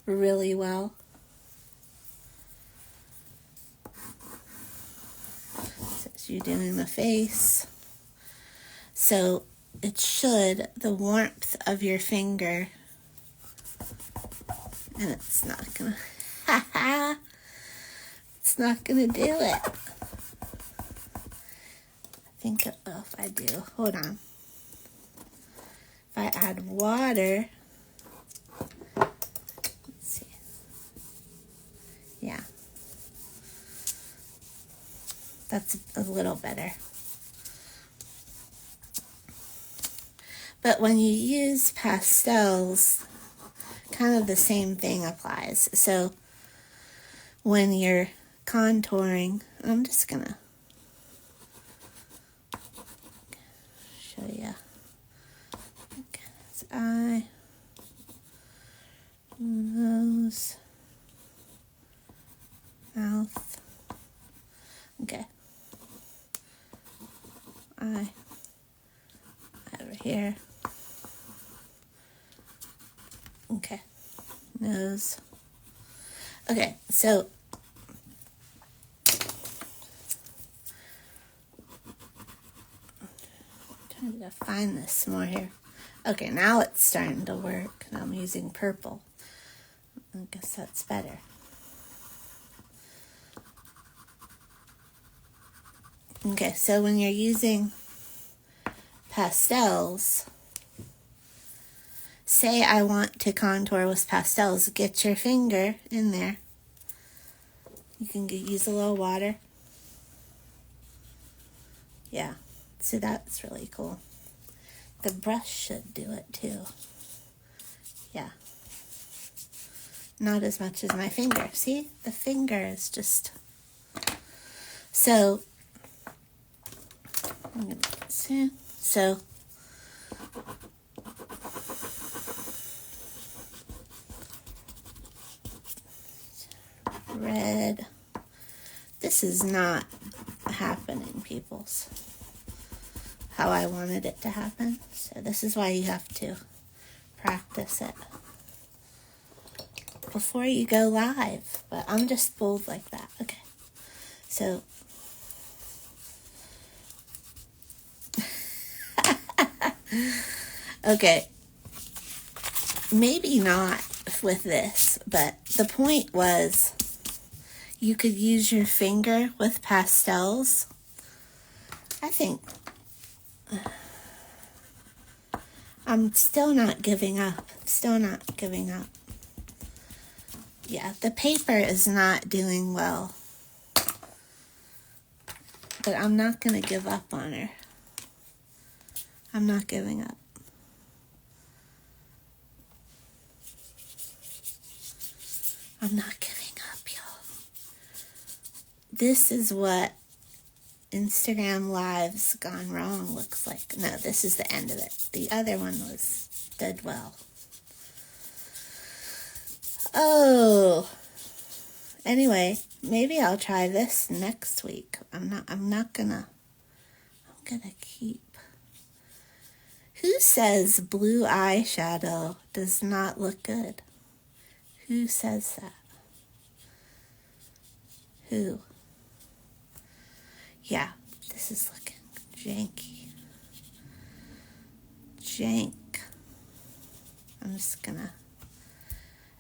really well. As you're doing the face. So it should, the warmth of your finger, and it's not gonna, it's not gonna do it. I think it will if I do. Hold on. If I add water, let's see. Yeah. That's a little better. But when you use pastels, kind of the same thing applies. So when you're contouring, I'm just gonna show you. Okay, that's eye, nose, mouth. Okay. Eye over here. Okay. Nose. Okay, so trying to find this more here. Okay, now it's starting to work, and I'm using purple. I guess that's better. Okay, so when you're using pastels, say I want to contour with pastels, get your finger in there. You can use a little water. Yeah, so that's really cool. The brush should do it too. Yeah. Not as much as my finger. See? The finger is just... So, I'm going to see. So, red. This is not happening, peoples, how I wanted it to happen. So this is why you have to practice it before you go live. But I'm just bold like that. Okay. So okay. Maybe not with this, but the point was you could use your finger with pastels. I think I'm still not giving up. Still not giving up. Yeah, the paper is not doing well. But I'm not going to give up on her. I'm not giving up. I'm not giving up, y'all. This is what Instagram Lives gone wrong looks like. No, this is the end of it. The other one did well. Oh. Anyway, maybe I'll try this next week. I'm gonna keep. Who says blue eyeshadow does not look good? Who says that? Who? Yeah, this is looking janky. Jank. I'm just gonna...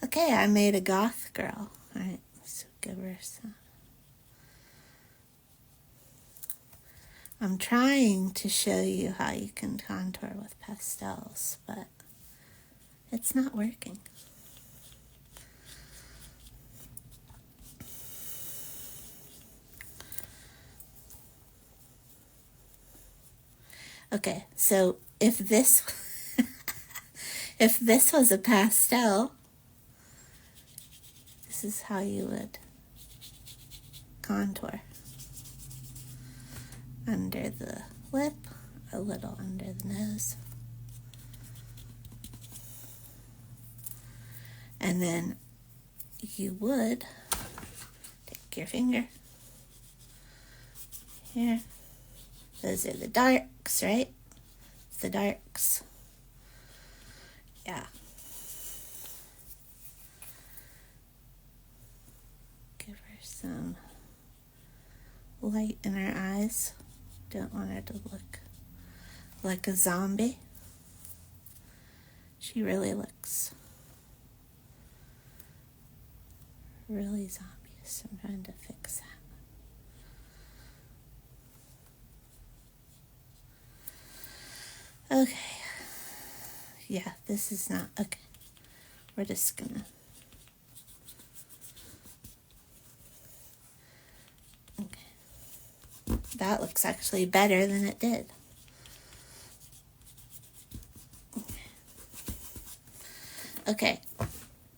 Okay, I made a goth girl. Alright, so give her some. I'm trying to show you how you can contour with pastels, but it's not working. Okay, so if this if this was a pastel, this is how you would contour. Under the lip, a little under the nose. And then you would take your finger here. Those are the darks, right? The darks. Yeah. Give her some light in her eyes. Don't want her to look like a zombie. She really looks really zombie, so I'm trying to fix that. Okay. Yeah, this is not... Okay. We're just gonna... Okay. That looks actually better than it did. Okay.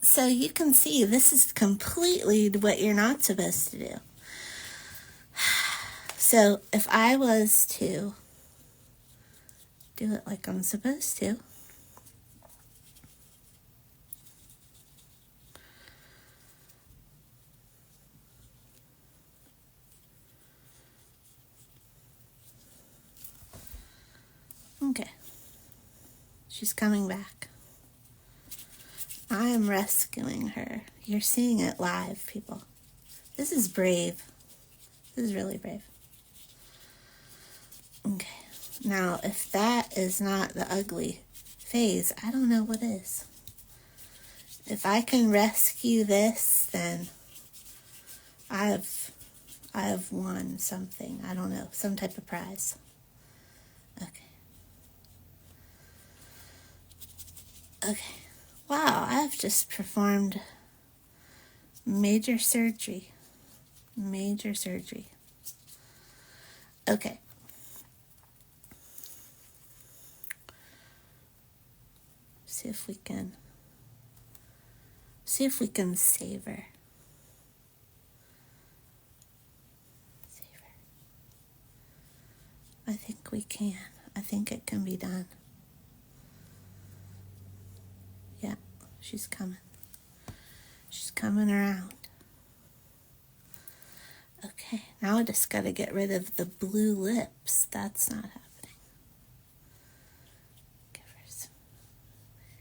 So you can see this is completely what you're not supposed to do. So if I was to do it like I'm supposed to, okay, she's coming back. I am rescuing her. You're seeing it live, people. This is brave. This is really brave. Okay. Now, if that is not the ugly phase, I don't know what is. If I can rescue this, then I have won something. I don't know, some type of prize. Okay. Okay. Wow, I've just performed major surgery. Major surgery. Okay. See if we can save her. Save her. I think we can. I think it can be done. Yeah, she's coming. She's coming around. Okay, now I just gotta get rid of the blue lips. That's not happening.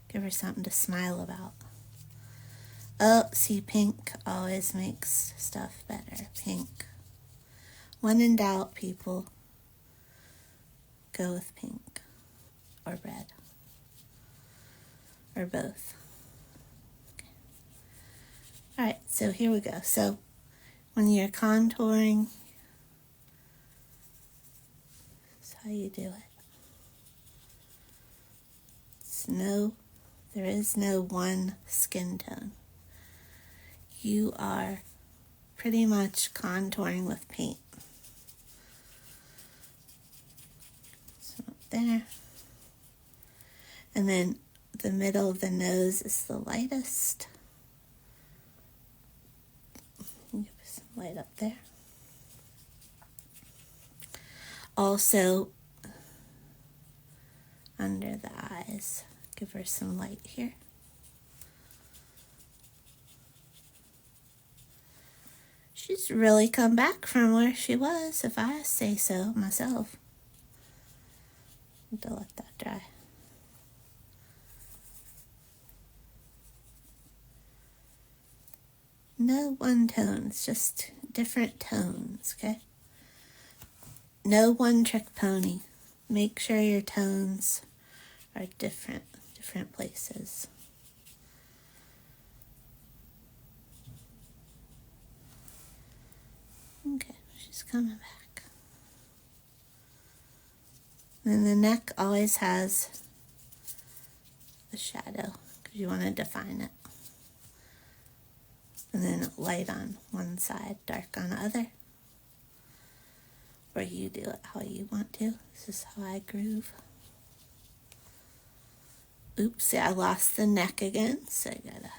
Give her something to smile about. Oh, see, pink always makes stuff better. Pink. When in doubt, people, go with pink or red or both. Okay. All right, so here we go. So when you're contouring, that's how you do it. There is no one skin tone. You are pretty much contouring with paint. there. And then the middle of the nose is the lightest. Give some light up there. Also, under the eyes, give her some light here. She's really come back from where she was, if I say so myself. To let that dry. No one tone, it's just different tones, okay? No one trick pony. Make sure your tones are different places. Okay, she's coming back. And the neck always has the shadow because you want to define it. And then light on one side, dark on the other. Or you do it how you want to. This is how I groove. Oops, see, I lost the neck again, so I gotta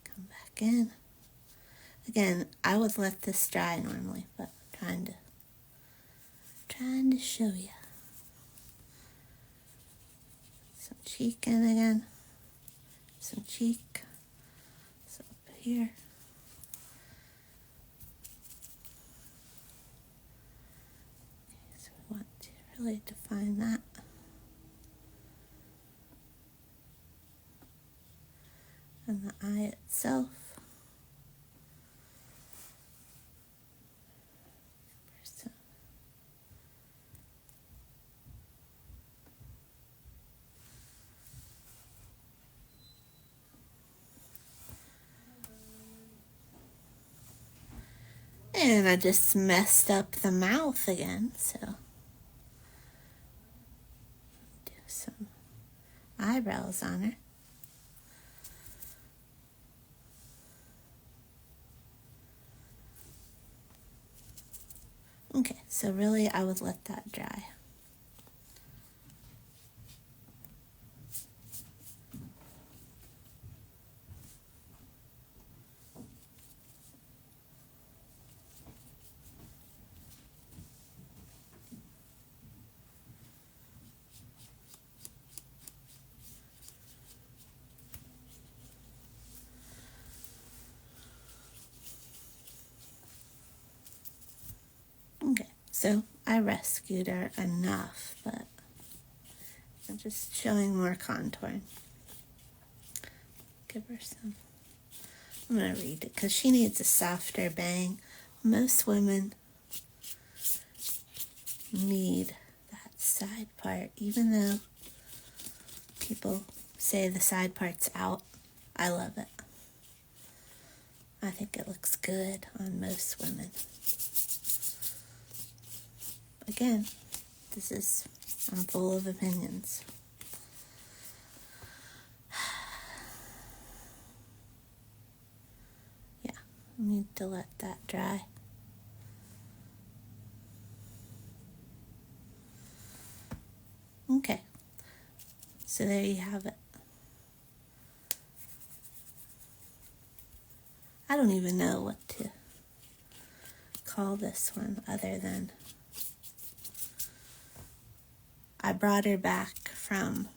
come back in. Again, I would let this dry normally, but I'm trying to show you. Some cheek in again. Some cheek. So up here. Okay, so we want to really define that. And the eye itself. And I just messed up the mouth again, so do some eyebrows on her. Okay, so really I would let that dry. Okay, so I rescued her enough, but I'm just showing more contouring. Give her some. I'm going to read it because she needs a softer bang. Most women need that side part, even though people say the side part's out. I love it. I think it looks good on most women. Again, I'm full of opinions. Yeah, I need to let that dry. Okay, so there you have it. I don't even know what to call this one other than I brought her back from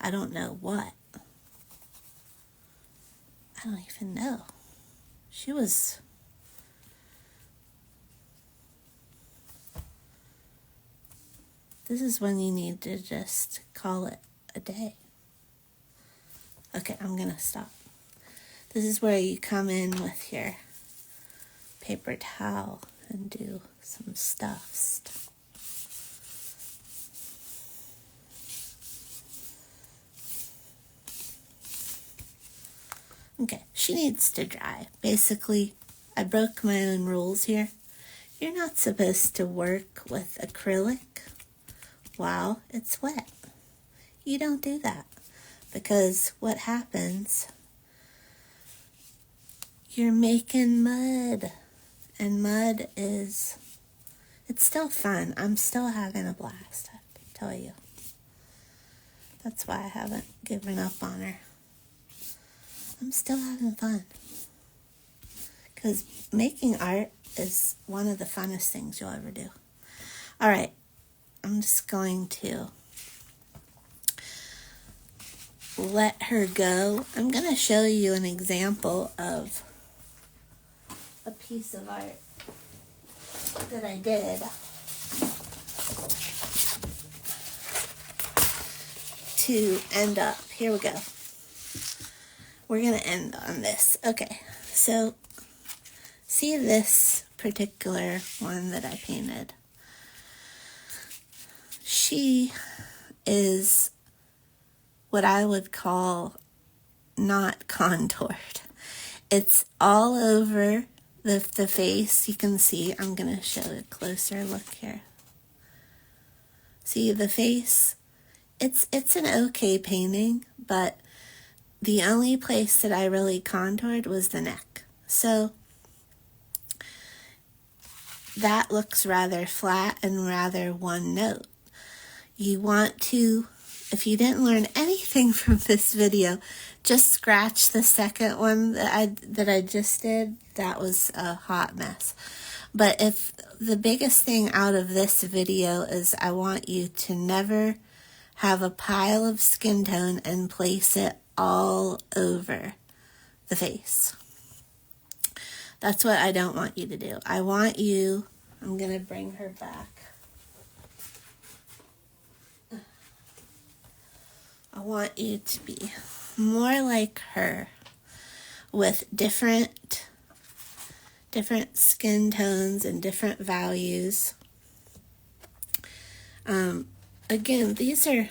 I don't know what. I don't even know. She was this is when you need to just call it a day. Okay, I'm gonna stop. This is where you come in with your paper towel and do some stuffs. Okay, she needs to dry. Basically, I broke my own rules here. You're not supposed to work with acrylic while it's wet. You don't do that because what happens, you're making mud, and mud it's still fun. I'm still having a blast, I have to tell you. That's why I haven't given up on her. I'm still having fun. Because making art is one of the funnest things you'll ever do. All right, I'm just going to let her go. I'm going to show you an example of a piece of art that I did to end up. Here we go. We're going to end on this. Okay, so see this particular one that I painted? She is what I would call not contoured. It's all over the face. You can see, I'm going to show a closer look here. See the face? It's an okay painting, but the only place that I really contoured was the neck. So that looks rather flat and rather one note. You want to, if you didn't learn anything from this video, just scratch the second one that I just did. That was a hot mess. But if the biggest thing out of this video is I want you to never have a pile of skin tone and place it all over the face. That's what I don't want you to do. I want you, I'm going to bring her back. I want you to be more like her with different skin tones and different values. Again, these are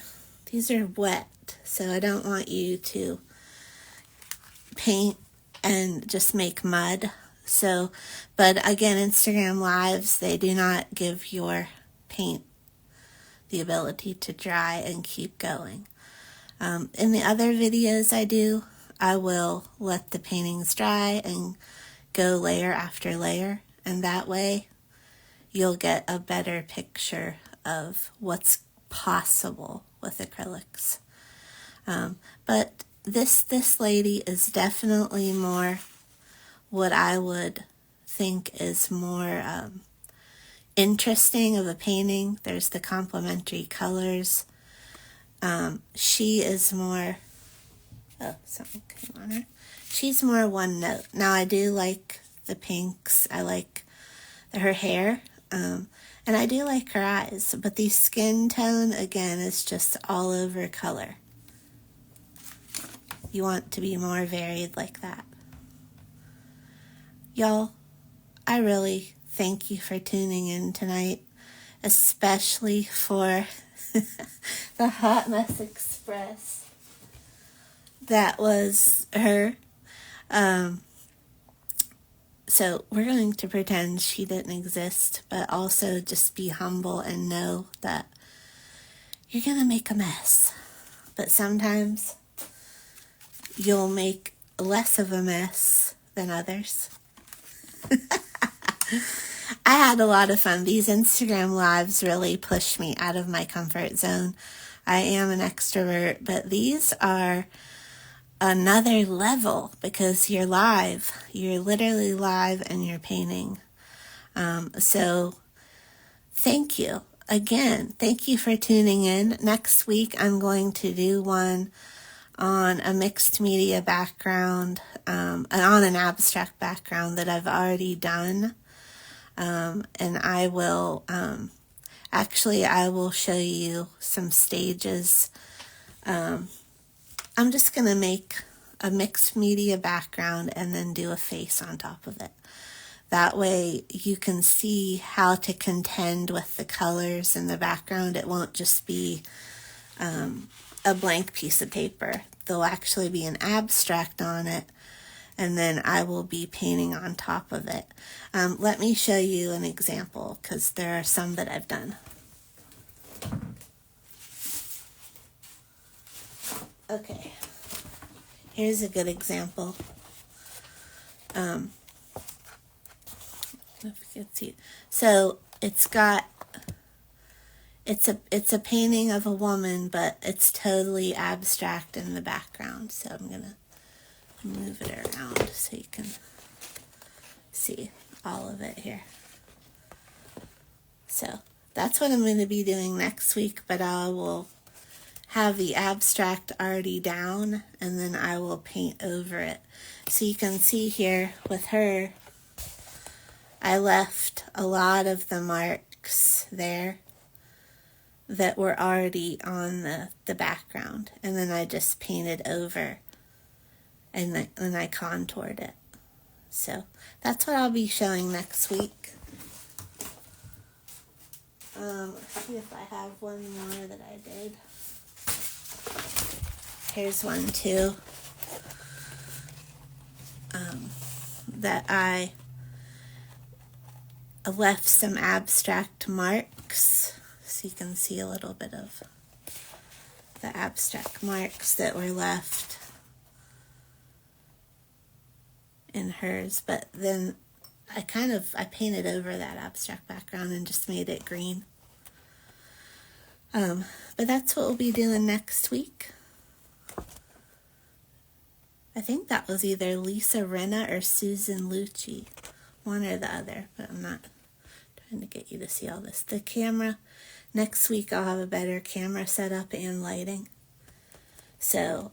wet, so I don't want you to paint and just make mud. So, but again, Instagram Lives, they do not give your paint the ability to dry and keep going. In the other videos I do, I will let the paintings dry and go layer after layer, and that way you'll get a better picture of what's possible with acrylics. But this lady is definitely more what I would think is more interesting of a painting. There's the complementary colors. She is more, oh, something came on her. She's more one note. Now I do like the pinks. I like her hair. And I do like her eyes, but the skin tone, again, is just all over color. You want to be more varied like that. Y'all, I really thank you for tuning in tonight, especially for the Hot Mess Express. That was her. So we're going to pretend she didn't exist, but also just be humble and know that you're going to make a mess. But sometimes you'll make less of a mess than others. I had a lot of fun. These Instagram Lives really push me out of my comfort zone. I am an extrovert, but these are another level because you're live. You're literally live and you're painting. So thank you. Again, thank you for tuning in. Next week, I'm going to do one on a mixed media background, on an abstract background that I've already done. And I will, I will show you some stages. I'm just going to make a mixed media background and then do a face on top of it. That way you can see how to contend with the colors in the background. It won't just be a blank piece of paper. There'll actually be an abstract on it, and then I will be painting on top of it. Let me show you an example, because there are some that I've done. Okay, here's a good example. If you can see. So it's got it's a painting of a woman, but it's totally abstract in the background. So I'm gonna move it around so you can see all of it here. So that's what I'm going to be doing next week, but I will have the abstract already down and then I will paint over it. So you can see here with her, I left a lot of the marks there that were already on the background, and then I just painted over and I contoured it. So that's what I'll be showing next week. Let's see if I have one more that I did. Here's one too. That I left some abstract marks, so you can see a little bit of the abstract marks that were left in hers, but then I painted over that abstract background and just made it green. But that's what we'll be doing next week. I think that was either Lisa Rinna or Susan Lucci, one or the other, but I'm not trying to get you to see all this. The camera, next week I'll have a better camera setup and lighting. So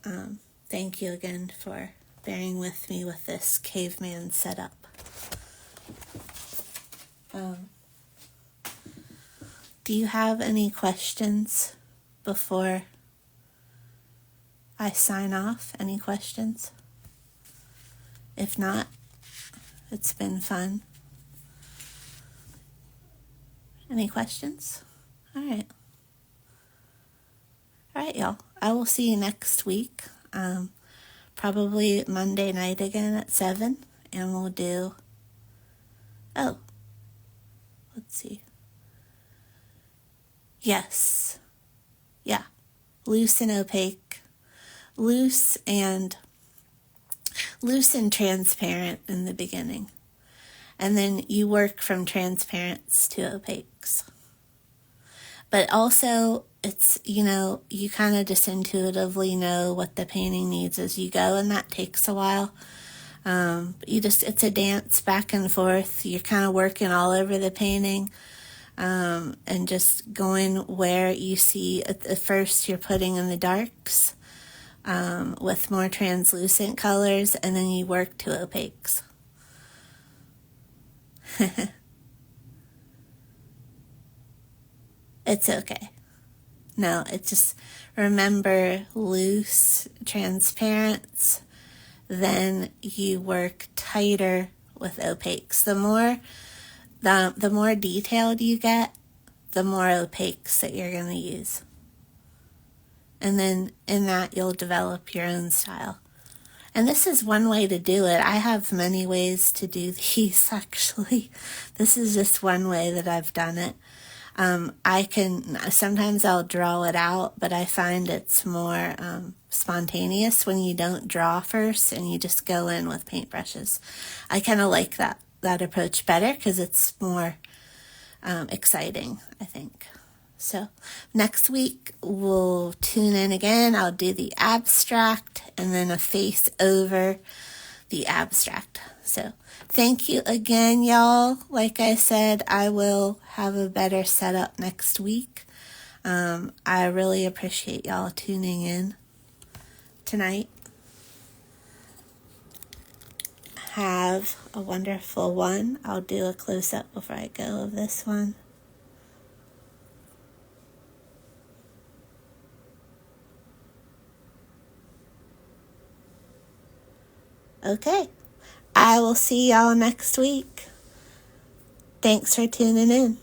thank you again for bearing with me with this caveman setup. Do you have any questions before I sign off? Any questions? If not, it's been fun. Any questions? All right. All right, y'all. I will see you next week. Probably Monday night again at 7. And we'll do... Oh. Let's see. Yes. Yeah. Loose and opaque. Loose and transparent in the beginning. And then you work from transparents to opaques. But also, it's, you kind of just intuitively know what the painting needs as you go, and that takes a while. It's a dance back and forth. You're kind of working all over the painting, and just going where you see, at first you're putting in the darks, with more translucent colors, and then you work to opaques. It's okay. No, it's just remember loose transparents, then you work tighter with opaques. The more detailed you get, the more opaques that you're going to use. And then in that, you'll develop your own style. And this is one way to do it. I have many ways to do these, actually. This is just one way that I've done it. Sometimes I'll draw it out, but I find it's more spontaneous when you don't draw first and you just go in with paintbrushes. I kind of like that approach better because it's more exciting, I think. So next week we'll tune in again. I'll do the abstract and then a face over the abstract. So thank you again, y'all. Like I said, I will have a better setup next week. I really appreciate y'all tuning in tonight. Have a wonderful one. I'll do a close-up before I go of this one. Okay. I will see y'all next week. Thanks for tuning in.